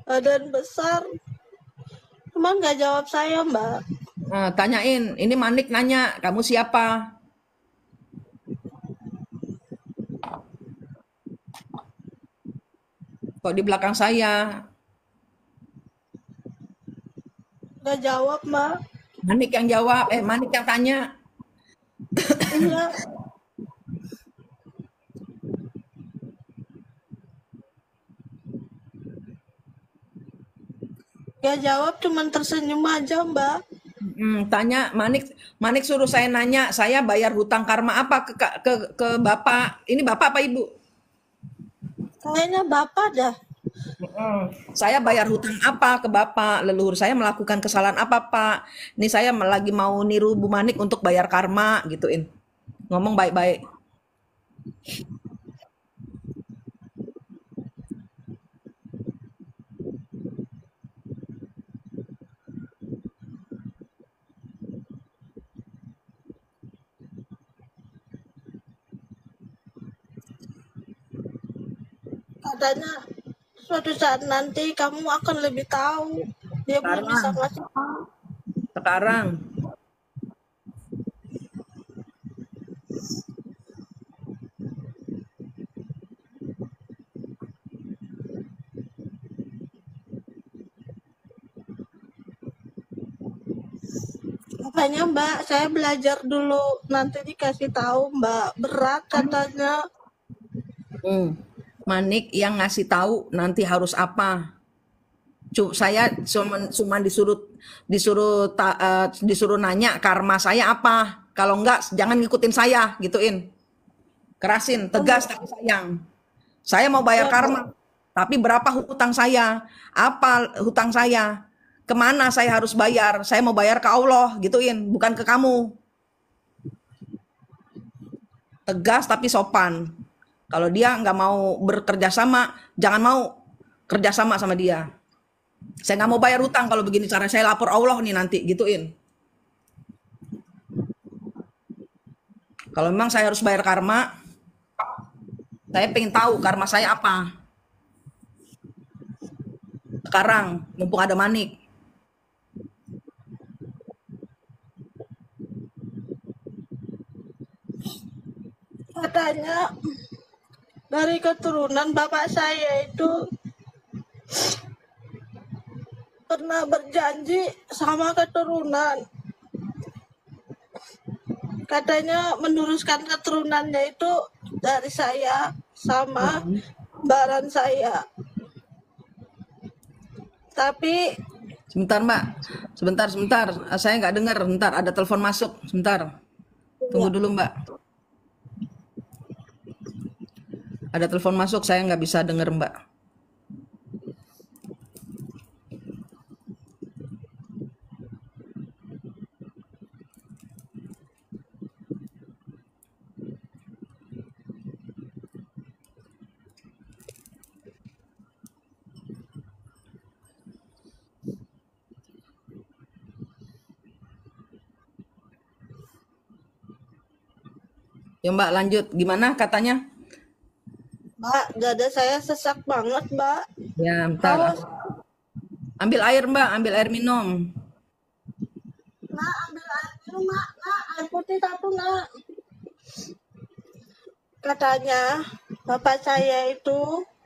badan besar, cuman nggak jawab saya Mbak. tanyain, ini Manik nanya, kamu siapa? Kok di belakang saya? Nggak jawab Mbak. Manik yang jawab, Manik yang tanya. Iya. Nggak jawab, cuman tersenyum aja Mbak. Tanya Manik suruh saya nanya, saya bayar hutang karma apa ke Bapak? Ini Bapak apa Ibu? Kayaknya Bapak dah. Saya bayar hutang apa ke Bapak? Leluhur saya melakukan kesalahan apa, Pak? Ini saya lagi mau niru Bu Manik untuk bayar karma, gituin. Ngomong baik-baik. Katanya suatu saat nanti kamu akan lebih tahu. Dia belum bisa Sekarang, ngasih tahu. sekarang. Katanya Mbak, saya belajar dulu, nanti dikasih tahu Mbak. Berat katanya. Manik yang ngasih tahu nanti harus apa. Saya cuma disuruh nanya karma saya apa. Kalau enggak jangan ngikutin saya, gituin. Kerasin, tegas tapi sayang. Saya mau bayar karma, tapi berapa hutang saya? Apa hutang saya? Kemana saya harus bayar? Saya mau bayar ke Allah, gituin, bukan ke kamu. Tegas tapi sopan. Kalau dia nggak mau bekerja sama, jangan mau kerja sama dia. Saya nggak mau bayar hutang kalau begini cara saya lapor Allah nih nanti, gituin. Kalau memang saya harus bayar karma, saya pengen tahu karma saya apa. Sekarang, mumpung ada Manik. Katanya dari keturunan bapak saya itu pernah berjanji sama keturunan. Katanya meneruskan keturunannya itu dari saya sama baran saya. Tapi Sebentar Mbak, sebentar. Saya nggak dengar. Sebentar, ada telepon masuk. Sebentar, tunggu Ya. dulu Mbak. Ada telepon masuk, saya nggak bisa dengar Mbak. Ya Mbak, lanjut. Gimana katanya? Mbak, dada saya sesak banget, Mbak. Ya, bentar. Haus. Ambil air Mbak, ambil air minum. Nak, ambil air minum, Nak. Nak, air putih satu, Nak. Katanya, bapak saya itu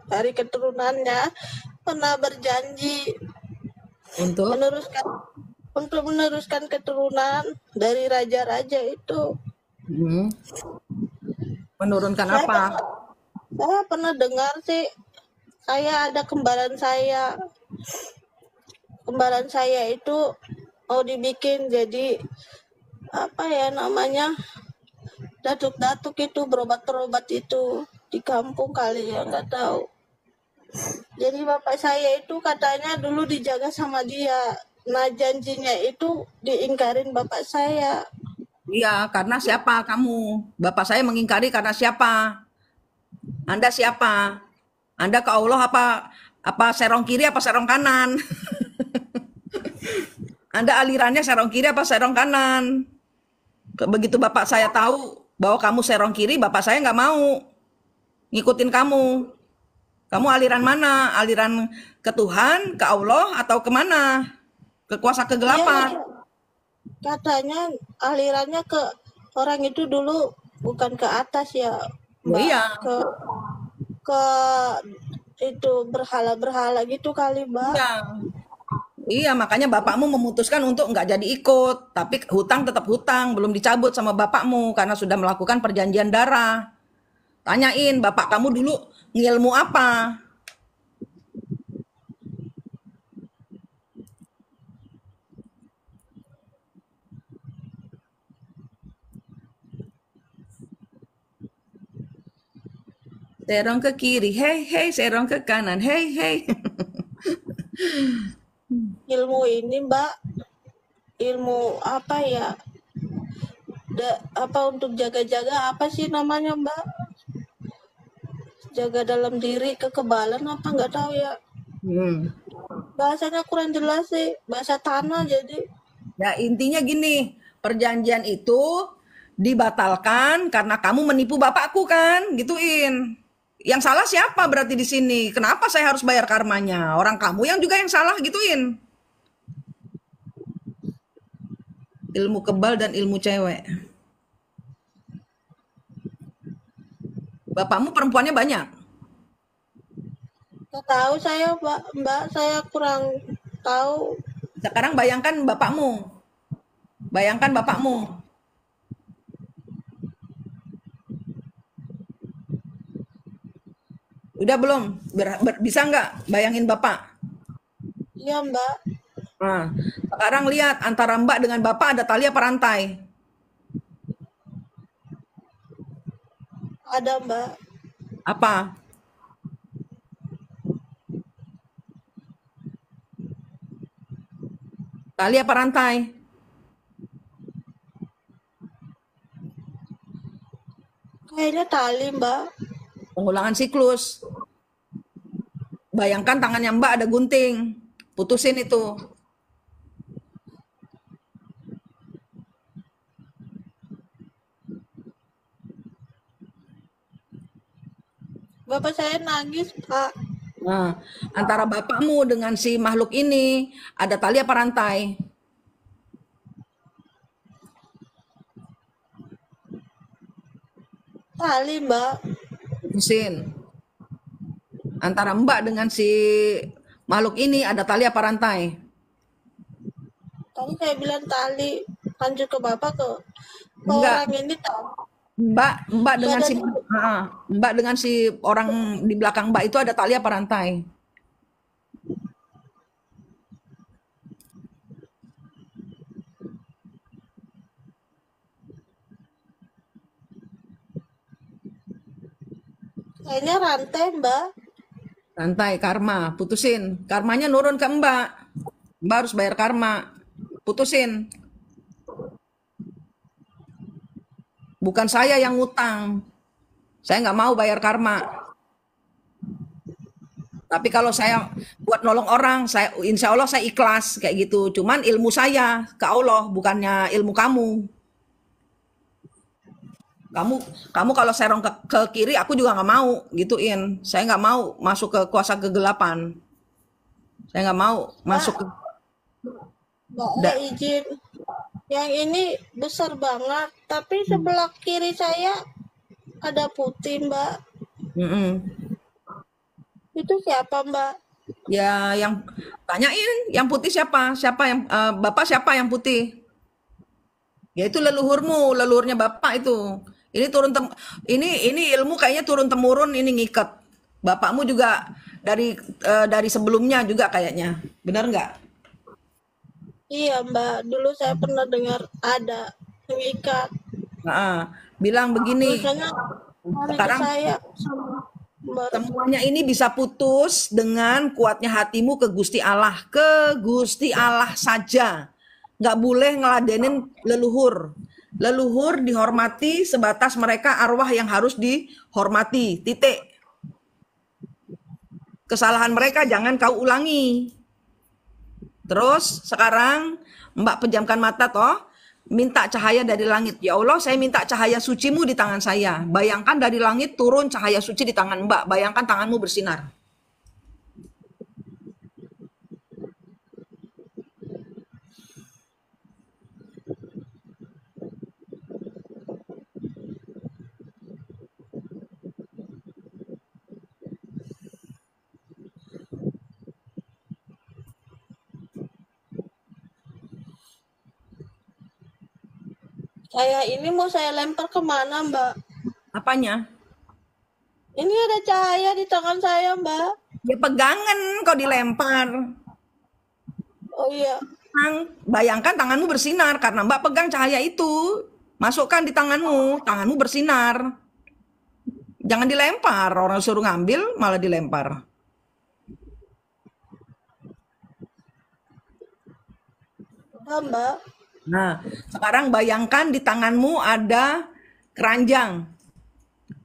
dari keturunannya pernah berjanji Untuk meneruskan untuk meneruskan keturunan dari raja-raja itu. hmm, menurunkan Saya apa? pernah, saya pernah dengar sih, saya ada kembaran saya. Kembaran saya itu mau dibikin jadi apa ya namanya, datuk-datuk itu, berobat-berobat itu di kampung kali ya, nggak tahu. Jadi bapak saya itu katanya dulu dijaga sama dia. Nah janjinya itu diingkarin bapak saya. Iya, karena siapa kamu? Bapak saya mengingkari karena siapa? Anda siapa? Anda ke Allah apa serong kiri apa serong kanan? Anda alirannya serong kiri apa serong kanan? Begitu bapak saya tahu bahwa kamu serong kiri, bapak saya nggak mau ngikutin kamu. Kamu aliran mana? Aliran ke Tuhan, ke Allah, atau kemana? Ke kuasa Iya, kegelapan? katanya alirannya ke orang itu dulu bukan ke atas ya, Oh Mbak. iya, Ke itu berhala-berhala gitu kali, Mbak. iya. Iya, makanya bapakmu memutuskan untuk nggak jadi ikut. Tapi hutang tetap hutang, belum dicabut sama bapakmu karena sudah melakukan perjanjian darah. Tanyain, bapak kamu dulu ngilmu apa? Serong ke kiri, hei hei, serong ke kanan, hei hei. Ilmu ini, Mbak, ilmu apa ya? Apa untuk jaga-jaga apa sih namanya, Mbak? Jaga dalam diri kekebalan apa nggak tahu ya. Hmm. Bahasanya kurang jelas sih, bahasa tanah jadi. Ya intinya gini, perjanjian itu dibatalkan karena kamu menipu bapakku kan, gituin. Yang salah siapa berarti di sini? Kenapa saya harus bayar karmanya? Orang kamu yang juga yang salah, gituin. Ilmu kebal dan ilmu cewek. Bapakmu perempuannya banyak. Nggak tahu saya, Mbak, saya kurang tahu. Sekarang bayangkan bapakmu. Bayangkan bapakmu. Udah belum? Bisa nggak bayangin bapak? Iya, Mbak. Nah, sekarang lihat antara mbak dengan bapak ada tali apa rantai? Ada, Mbak. Apa? Tali apa rantai? Kayaknya tali, Mbak. Pengulangan siklus. Bayangkan tangannya mbak ada gunting. Putusin itu. Bapak saya nangis, Pak. Nah, antara bapakmu dengan si makhluk ini ada tali apa rantai? Tali, Mbak. Putusin. Antara mbak dengan si makhluk ini ada tali apa rantai? Tadi saya bilang tali. Lanjut ke Bapak ke Enggak. orang ini tahu. Mbak Nggak dengan ada si mbak dengan si orang di belakang mbak itu ada tali apa rantai? Kayaknya rantai, Mbak. Rantai karma, putusin. Karmanya nurun ke Mbak. Mbak harus bayar karma. Putusin. Bukan saya yang ngutang. Saya nggak mau bayar karma. Tapi kalau saya buat nolong orang, saya insya Allah saya ikhlas kayak gitu. Cuman ilmu saya ke Allah, bukannya ilmu kamu. Kamu kamu kalau serong ke kiri, aku juga nggak mau gituin. Saya nggak mau masuk ke kuasa kegelapan. Saya nggak mau masuk ke Mbak, Mbak izin. Yang ini besar banget, tapi sebelah kiri saya ada putih, Mbak. Mm-mm. Itu siapa, Mbak? Ya, yang tanyain yang putih siapa? Siapa yang Bapak siapa yang putih? Ya itu leluhurmu, leluhurnya Bapak itu. Ini turun ini ilmu kayaknya turun temurun ini ngikat. Bapakmu juga dari sebelumnya juga kayaknya. Benar nggak? Iya, Mbak. Dulu saya pernah dengar ada yang ikat. Nah, bilang begini, Makanya hari ke sekarang saya sama Mbak. semuanya ini bisa putus dengan kuatnya hatimu ke Gusti Allah. Ke Gusti Allah saja. Nggak boleh ngeladenin leluhur. Leluhur dihormati sebatas mereka arwah yang harus dihormati. Titik. Kesalahan mereka jangan kau ulangi. Terus sekarang Mbak pejamkan mata toh. Minta cahaya dari langit. Ya Allah, saya minta cahaya sucimu di tangan saya. Bayangkan dari langit turun cahaya suci di tangan Mbak. Bayangkan tanganmu bersinar. Saya ini mau saya lempar kemana, Mbak? Apanya? Ini ada cahaya di tangan saya, Mbak. Ya pegangan kau dilempar. Oh iya. Bayangkan tanganmu bersinar karena Mbak pegang cahaya itu. Masukkan di tanganmu bersinar. Jangan dilempar, orang suruh ngambil malah dilempar. Udah, Mbak. Nah, sekarang bayangkan di tanganmu ada keranjang.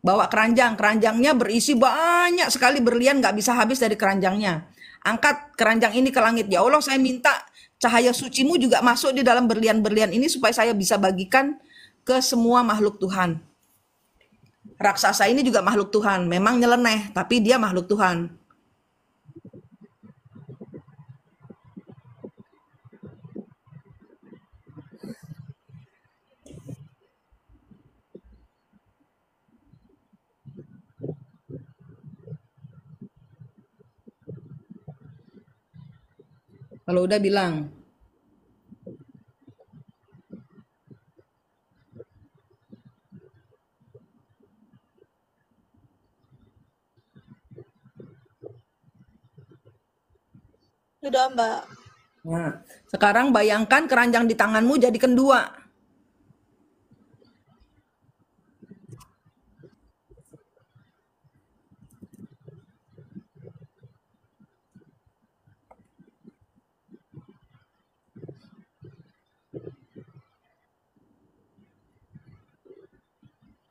Bawa keranjang, keranjangnya berisi banyak sekali berlian, nggak bisa habis dari keranjangnya. Angkat keranjang ini ke langit. Ya Allah, saya minta cahaya sucimu juga masuk di dalam berlian-berlian ini supaya saya bisa bagikan ke semua makhluk Tuhan. Raksasa ini juga makhluk Tuhan. Memang nyeleneh, tapi dia makhluk Tuhan. Kalau udah bilang, Sudah, Mbak. nah, sekarang bayangkan keranjang di tanganmu jadi dua.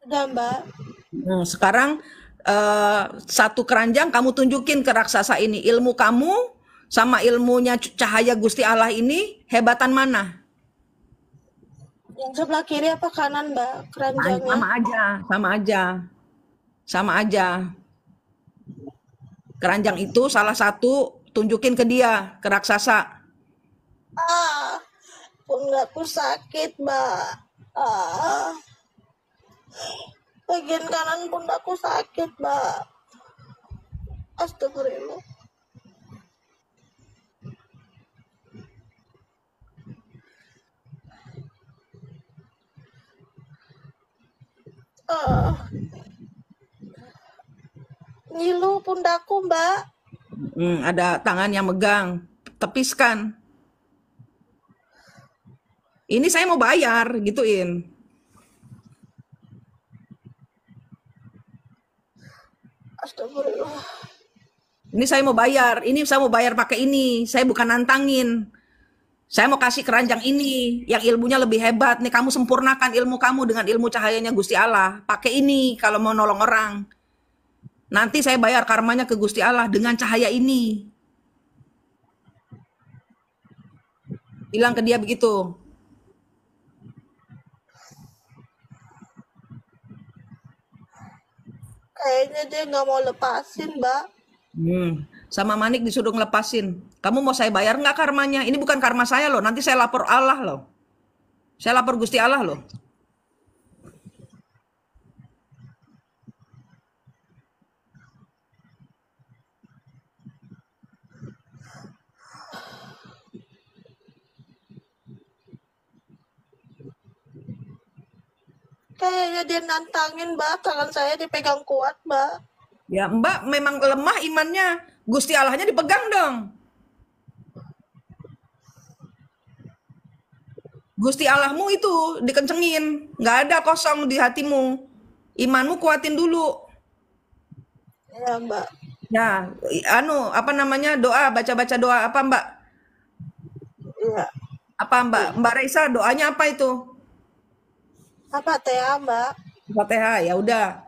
Sudah, Mbak. Nah, sekarang satu keranjang kamu tunjukin ke raksasa ini. Ilmu kamu sama ilmunya cahaya Gusti Allah ini hebatan mana? Yang sebelah kiri apa kanan, Mbak? Keranjangnya. Sama aja, sama aja. Sama aja. Keranjang itu salah satu tunjukin ke dia, ke raksasa. Ah, pundakku sakit, Mbak. Ah, bagian kanan pundakku sakit, Mbak. Astagfirullah. Ah, ngilu pundakku, Mbak. Ada tangan yang megang, tepiskan. Ini saya mau bayar, gituin. Astagfirullah. Ini saya mau bayar. Ini saya mau bayar pakai ini. Saya bukan nantangin. Saya mau kasih keranjang ini yang ilmunya lebih hebat. Nih kamu sempurnakan ilmu kamu dengan ilmu cahayanya Gusti Allah. Pakai ini kalau mau nolong orang. Nanti saya bayar karmanya ke Gusti Allah dengan cahaya ini. Bilang ke dia begitu. Kayaknya dia nggak mau lepasin, Mbak. Sama Manik disuruh ngelepasin. Kamu mau saya bayar nggak karmanya? Ini bukan karma saya loh. Nanti saya lapor Allah loh. Saya lapor Gusti Allah loh. Kayaknya dia nantangin, Mbak. Tangan saya dipegang kuat, Mbak. Ya Mbak memang lemah imannya. Gusti Allahnya dipegang dong. Gusti Allahmu itu dikencengin. Nggak ada kosong di hatimu. Imanmu kuatin dulu. Ya, Mbak. Ya, apa namanya, doa, baca-baca doa apa Mbak? Iya. Apa Mbak Raisa doanya apa itu? Apa teh, Mbak? Fatihah, ya udah.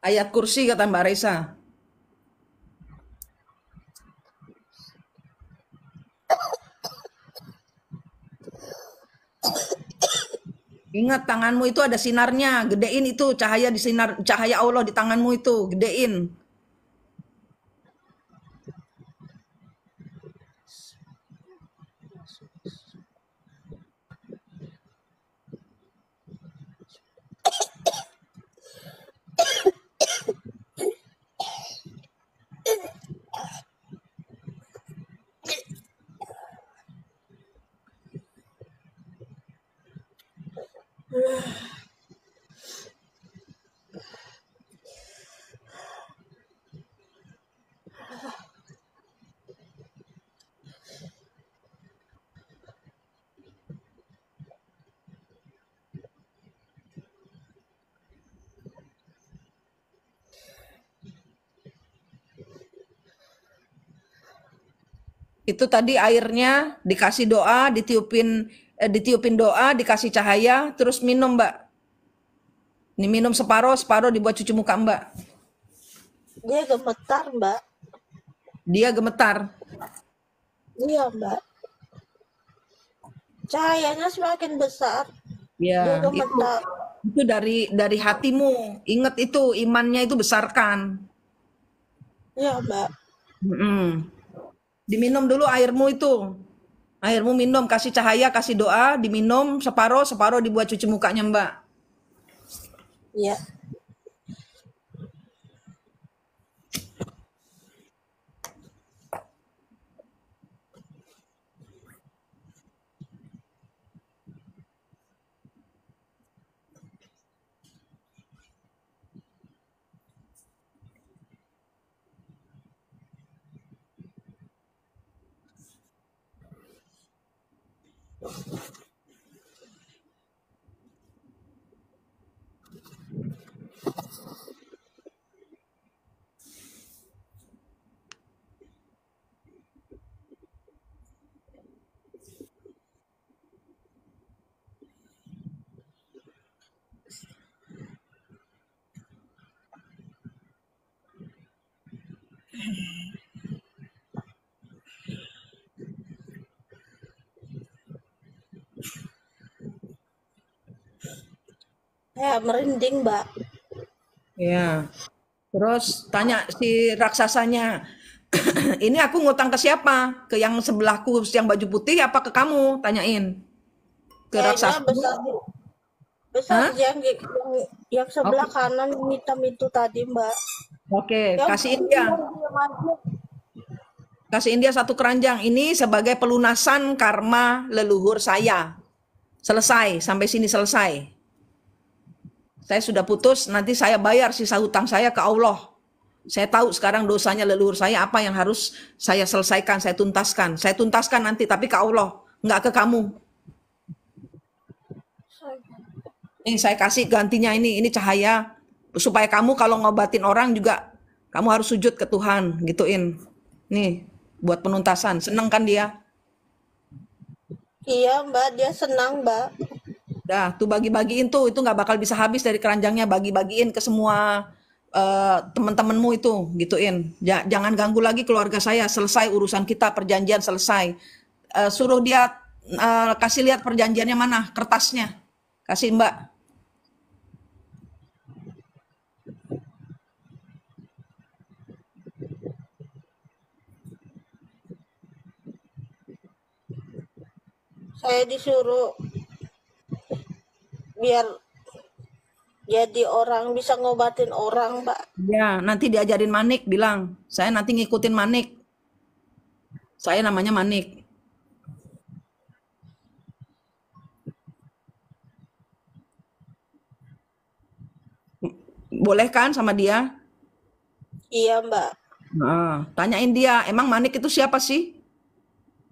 Ayat kursi kata Mbak Raisa. Ingat tanganmu itu ada sinarnya, gedein itu cahaya di sinar, cahaya Allah di tanganmu itu, gedein. Itu tadi airnya dikasih doa, ditiupin doa, dikasih cahaya, terus minum Mbak. Ini minum separuh dibuat cuci muka Mbak. Dia gemetar, Mbak. Dia gemetar. Iya, Mbak. Cahayanya semakin besar. Dia Ya, gemetar. itu dari hatimu. Ingat itu, imannya itu besarkan. Iya, Mbak. Diminum dulu airmu itu. Airmu minum, kasih cahaya, kasih doa, diminum separuh dibuat cuci mukanya Mbak. Iya. Ya, merinding, Mbak. Ya. Terus tanya si raksasanya, ini aku ngutang ke siapa? Ke yang sebelahku yang baju putih apa ke kamu? Tanyain. Ke Kayaknya raksasa. besar Hah? yang sebelah kanan yang hitam itu tadi, Mbak. Oke, Yang kasihin dia. diam aja. Kasihin dia satu keranjang. Ini sebagai pelunasan karma leluhur saya. Selesai, sampai sini selesai. Saya sudah putus, nanti saya bayar sisa hutang saya ke Allah. Saya tahu sekarang dosanya leluhur saya apa yang harus saya selesaikan, saya tuntaskan. Saya tuntaskan nanti, tapi ke Allah, nggak ke kamu. Ini saya kasih gantinya ini cahaya supaya kamu kalau ngobatin orang juga kamu harus sujud ke Tuhan, gituin. Nih, buat penuntasan. Seneng kan dia? Iya Mbak, dia senang Mbak. Dah, tuh bagi-bagiin tuh, itu nggak bakal bisa habis dari keranjangnya, bagi-bagiin ke semua teman-temanmu itu, gituin. Jangan ganggu lagi keluarga saya, selesai urusan kita, perjanjian selesai. Suruh dia kasih lihat perjanjiannya mana, kertasnya. Kasih Mbak. Saya disuruh biar jadi orang, bisa ngobatin orang Mbak. Ya, nanti diajarin Manik, bilang, saya nanti ngikutin Manik. Saya namanya Manik. Boleh kan sama dia? Iya Mbak. Nah, tanyain dia, emang Manik itu siapa sih?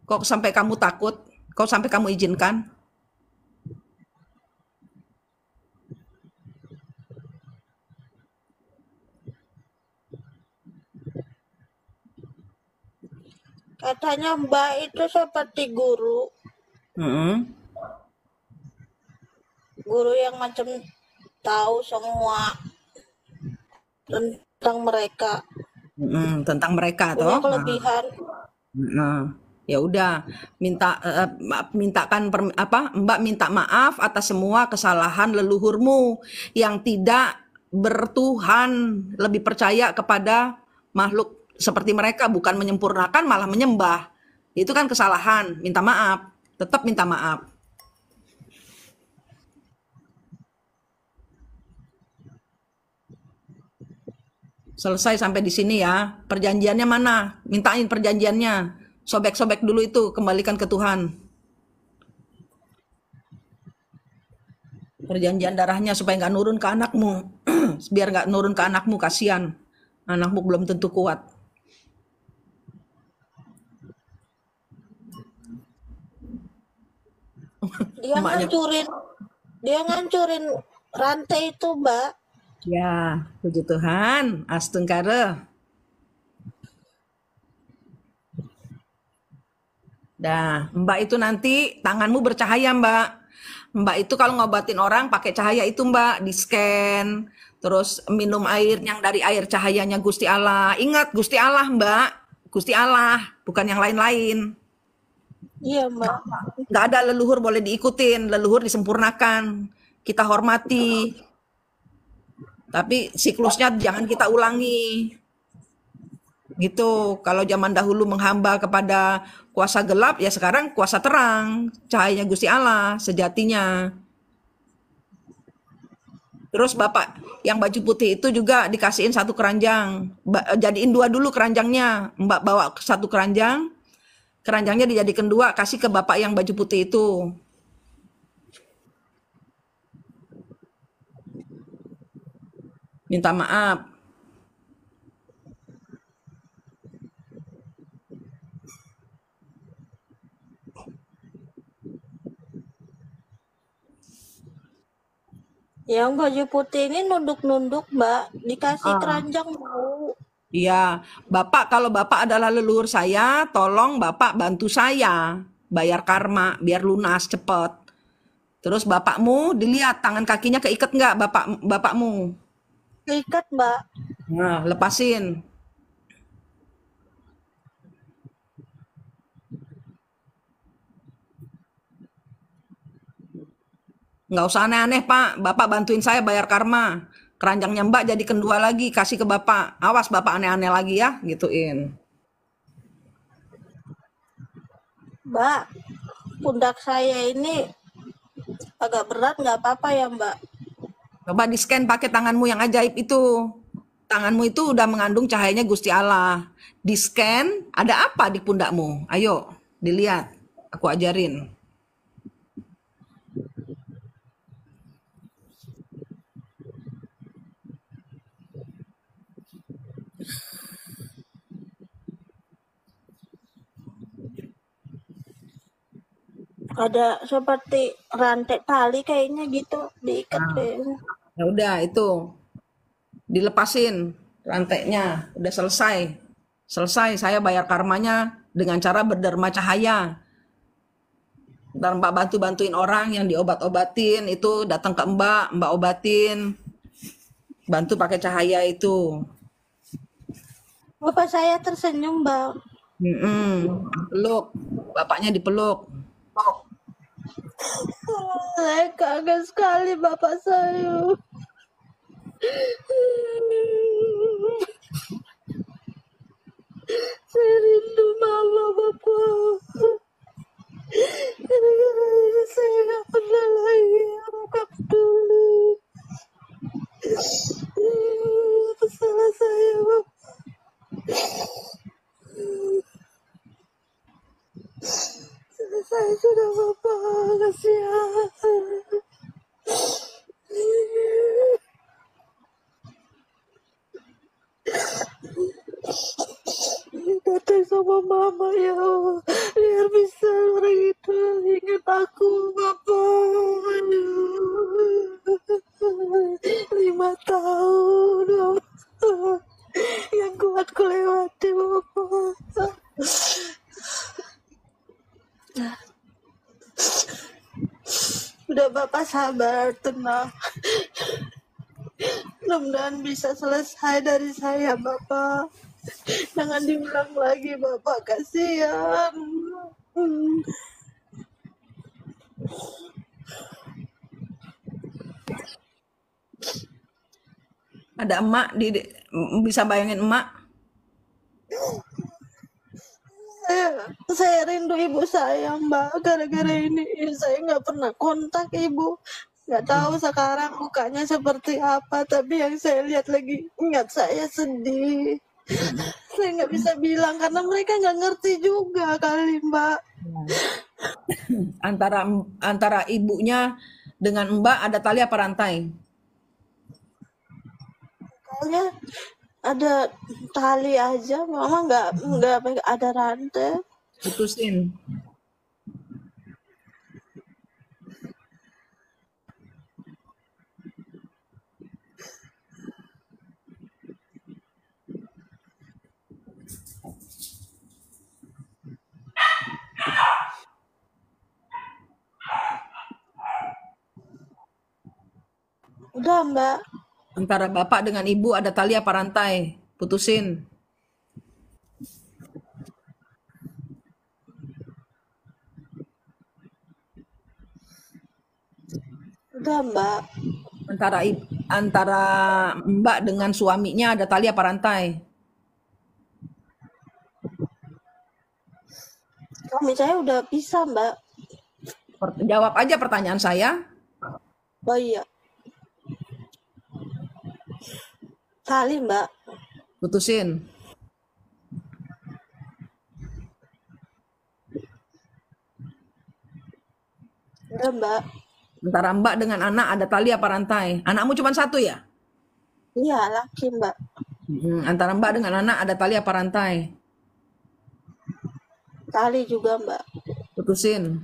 Kok sampai kamu takut? Kok sampai kamu izinkan? Katanya Mbak itu seperti Mm-mm. guru yang macam tahu semua tentang mereka, Tentang mereka punya toh. kelebihan. Nah, ya udah, mintakan Mbak minta maaf atas semua kesalahan leluhurmu yang tidak bertuhan, lebih percaya kepada makhluk seperti mereka, bukan menyempurnakan malah menyembah. Itu kan kesalahan, minta maaf, tetap minta maaf. Selesai sampai di sini ya. Perjanjiannya mana? Mintain perjanjiannya. Sobek-sobek dulu itu, kembalikan ke Tuhan. Perjanjian darahnya supaya nggak nurun ke anakmu. Biar nggak nurun ke anakmu, kasihan. Anakmu belum tentu kuat. Dia Emaknya, ngancurin, dia ngancurin rantai itu Mbak. ya, puji Tuhan. Astungkare. Dah, Mbak itu nanti tanganmu bercahaya, Mbak. Mbak itu kalau ngobatin orang pakai cahaya itu, Mbak, di scan. Terus minum air yang dari air cahayanya Gusti Allah. Ingat, Gusti Allah, Mbak. Gusti Allah, bukan yang lain-lain. Iya Mbak. Nggak ada leluhur boleh diikutin, leluhur disempurnakan. Kita hormati, tapi siklusnya jangan kita ulangi. Gitu. Kalau zaman dahulu menghamba kepada kuasa gelap, ya sekarang kuasa terang, cahayanya Gusti Allah sejatinya. Terus Bapak yang baju putih itu juga dikasihin satu keranjang. Jadiin dua dulu keranjangnya. Mbak bawa satu keranjang, keranjangnya dijadikan dua, kasih ke Bapak yang baju putih itu. Minta maaf. Yang baju putih ini nunduk-nunduk Mbak, dikasih Ah, keranjang mau. iya, Bapak kalau Bapak adalah leluhur saya, tolong Bapak bantu saya bayar karma biar lunas cepet. Terus bapakmu dilihat tangan kakinya keikat nggak bapakmu? Ikat Mbak. Nah, lepasin. Nggak usah aneh-aneh, Pak. Bapak bantuin saya bayar karma. Keranjangnya Mbak jadi kedua lagi, kasih ke Bapak. Awas Bapak aneh-aneh lagi ya, gituin. Mbak, pundak saya ini agak berat, nggak apa-apa ya Mbak? Coba di-scan pakai tanganmu yang ajaib itu. Tanganmu itu udah mengandung cahayanya Gusti Allah. Di-scan, ada apa di pundakmu? Ayo, dilihat. Aku ajarin. Ada seperti rantai tali kayaknya gitu diikat Nah, kayaknya. ya udah itu dilepasin rantainya, udah selesai. Selesai saya bayar karmanya dengan cara berderma cahaya. Dan Mbak bantu-bantuin orang yang diobat-obatin itu datang ke Mbak obatin, bantu pakai cahaya itu. Bapak saya tersenyum, Bang. Peluk, bapaknya dipeluk. Saya kangen sekali bapak saya. Saya rindu mama, Bapak. Gara-gara ini saya nggak pernah lagi anggap dulu. Itu salah saya, Bapak. Salah saya sudah, Bapak. Kasihan. Datang sama mama ya Allah, biar bisa orang itu ingat aku, Bapak. 5 tahun, Bapak. Yang kuat ku lewati, Bapak. Udah Bapak sabar, tenang. Mudah-mudahan bisa selesai dari saya, Bapak. Jangan diulang lagi, Bapak. Kasihan. Ada emak bisa bayangin emak? Saya rindu ibu saya, Mbak. Gara-gara ini saya nggak pernah kontak ibu. Nggak tahu sekarang mukanya seperti apa. Tapi yang saya lihat lagi ingat saya sedih. Saya nggak bisa bilang karena mereka nggak ngerti juga kali, Mbak. Antara ibunya dengan Mbak ada tali apa rantai? Kayaknya ada tali aja, mama nggak ada rantai. Putusin. Udah, Mbak. Antara bapak dengan ibu ada tali apa rantai? Putusin. Udah, Mbak. Antara Mbak dengan suaminya ada tali apa rantai? Suami saya udah bisa, Mbak. Jawab aja pertanyaan saya. Oh iya. Tali, Mbak. Putusin. Udah, Mbak. Antara Mbak dengan anak ada tali apa rantai? Anakmu cuma satu ya? Iya, laki, Mbak. Antara Mbak dengan anak ada tali apa rantai? Tali juga, Mbak. Putusin.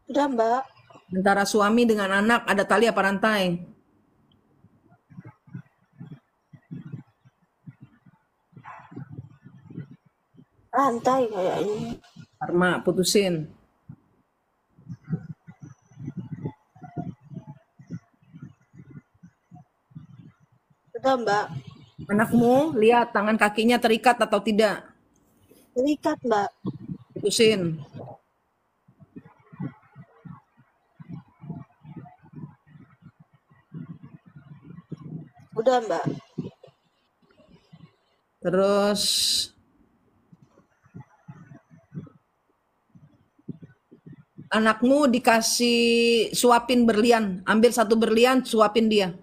Udah, Mbak. Antara suami dengan anak ada tali apa rantai? Rantai kayaknya. Karma, putusin. Udah, Mbak. Anakmu lihat tangan kakinya terikat atau tidak? Terikat, Mbak. Putusin. Udah, Mbak. Terus anakmu dikasih suapin berlian, ambil satu berlian, suapin dia.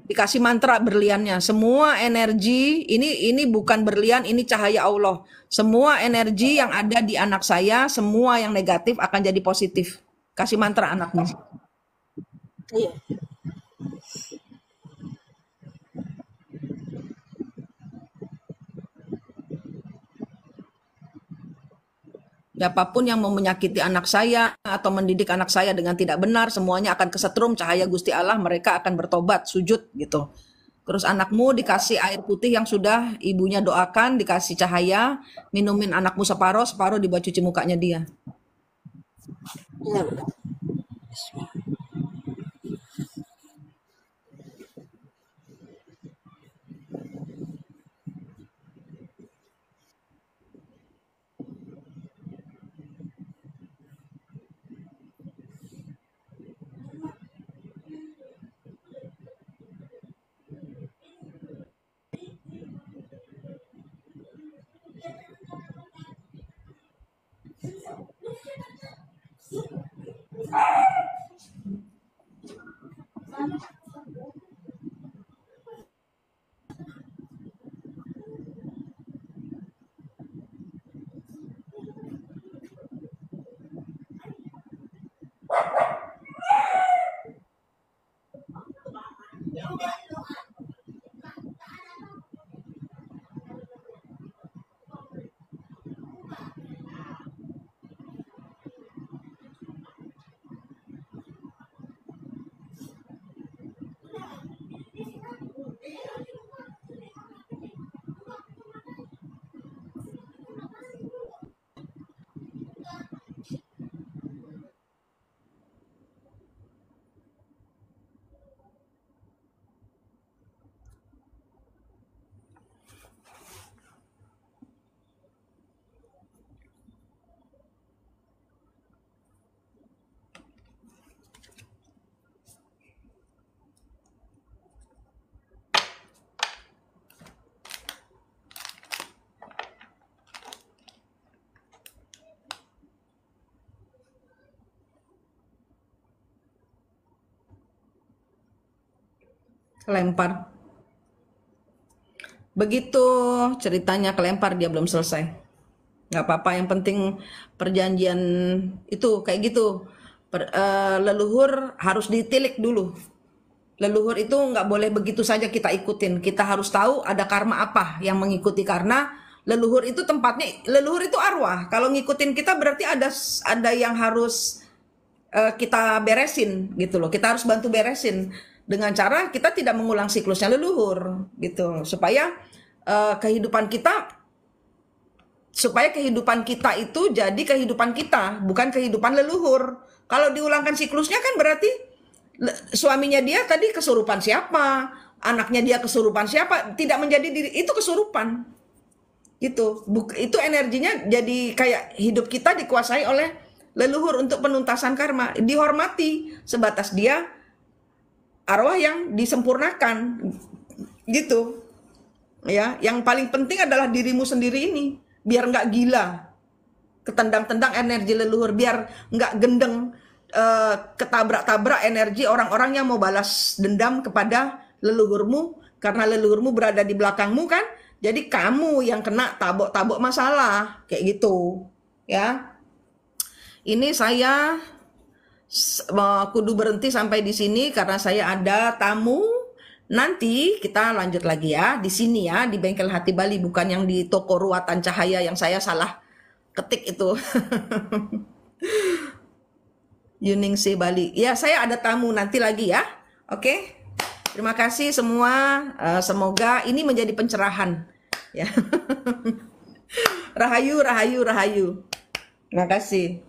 Dikasih mantra berliannya. Semua energi ini bukan berlian, ini cahaya Allah. Semua energi yang ada di anak saya, semua yang negatif akan jadi positif. Kasih mantra anakmu. Iya. Siapapun yang mau menyakiti anak saya atau mendidik anak saya dengan tidak benar, semuanya akan kesetrum cahaya Gusti Allah, mereka akan bertobat, sujud gitu. Terus anakmu dikasih air putih yang sudah ibunya doakan, dikasih cahaya, minumin anakmu separuh, separuh dibuat cuci mukanya dia. Iya. Lempar. Begitu ceritanya kelempar, dia belum selesai. Nggak apa-apa, yang penting perjanjian itu kayak gitu. Leluhur harus ditilik dulu. Leluhur itu nggak boleh begitu saja kita ikutin. Kita harus tahu ada karma apa yang mengikuti, karena leluhur itu tempatnya, leluhur itu arwah. Kalau ngikutin kita berarti ada yang harus kita beresin gitu loh. Kita harus bantu beresin dengan cara kita tidak mengulang siklusnya leluhur gitu, supaya kehidupan kita itu jadi kehidupan kita, bukan kehidupan leluhur. Kalau diulangkan siklusnya kan berarti suaminya dia tadi kesurupan siapa, anaknya dia kesurupan siapa, tidak menjadi diri itu kesurupan. Itu energinya jadi kayak hidup kita dikuasai oleh leluhur untuk penuntasan karma, dihormati sebatas dia arwah yang disempurnakan gitu ya. Yang paling penting adalah dirimu sendiri ini, biar nggak gila ketendang-tendang energi leluhur, biar nggak gendeng ketabrak-tabrak energi orang-orang yang mau balas dendam kepada leluhurmu, karena leluhurmu berada di belakangmu kan, jadi kamu yang kena tabok-tabok masalah kayak gitu ya. Ini saya kudu berhenti sampai di sini karena saya ada tamu. Nanti kita lanjut lagi ya di sini ya, di Bengkel Hati Bali, bukan yang di Toko Ruatan Cahaya yang saya salah ketik itu. Yuningsi Bali. Ya, saya ada tamu nanti lagi ya. Oke. Terima kasih semua. Semoga ini menjadi pencerahan ya. Rahayu, rahayu, rahayu. Terima kasih.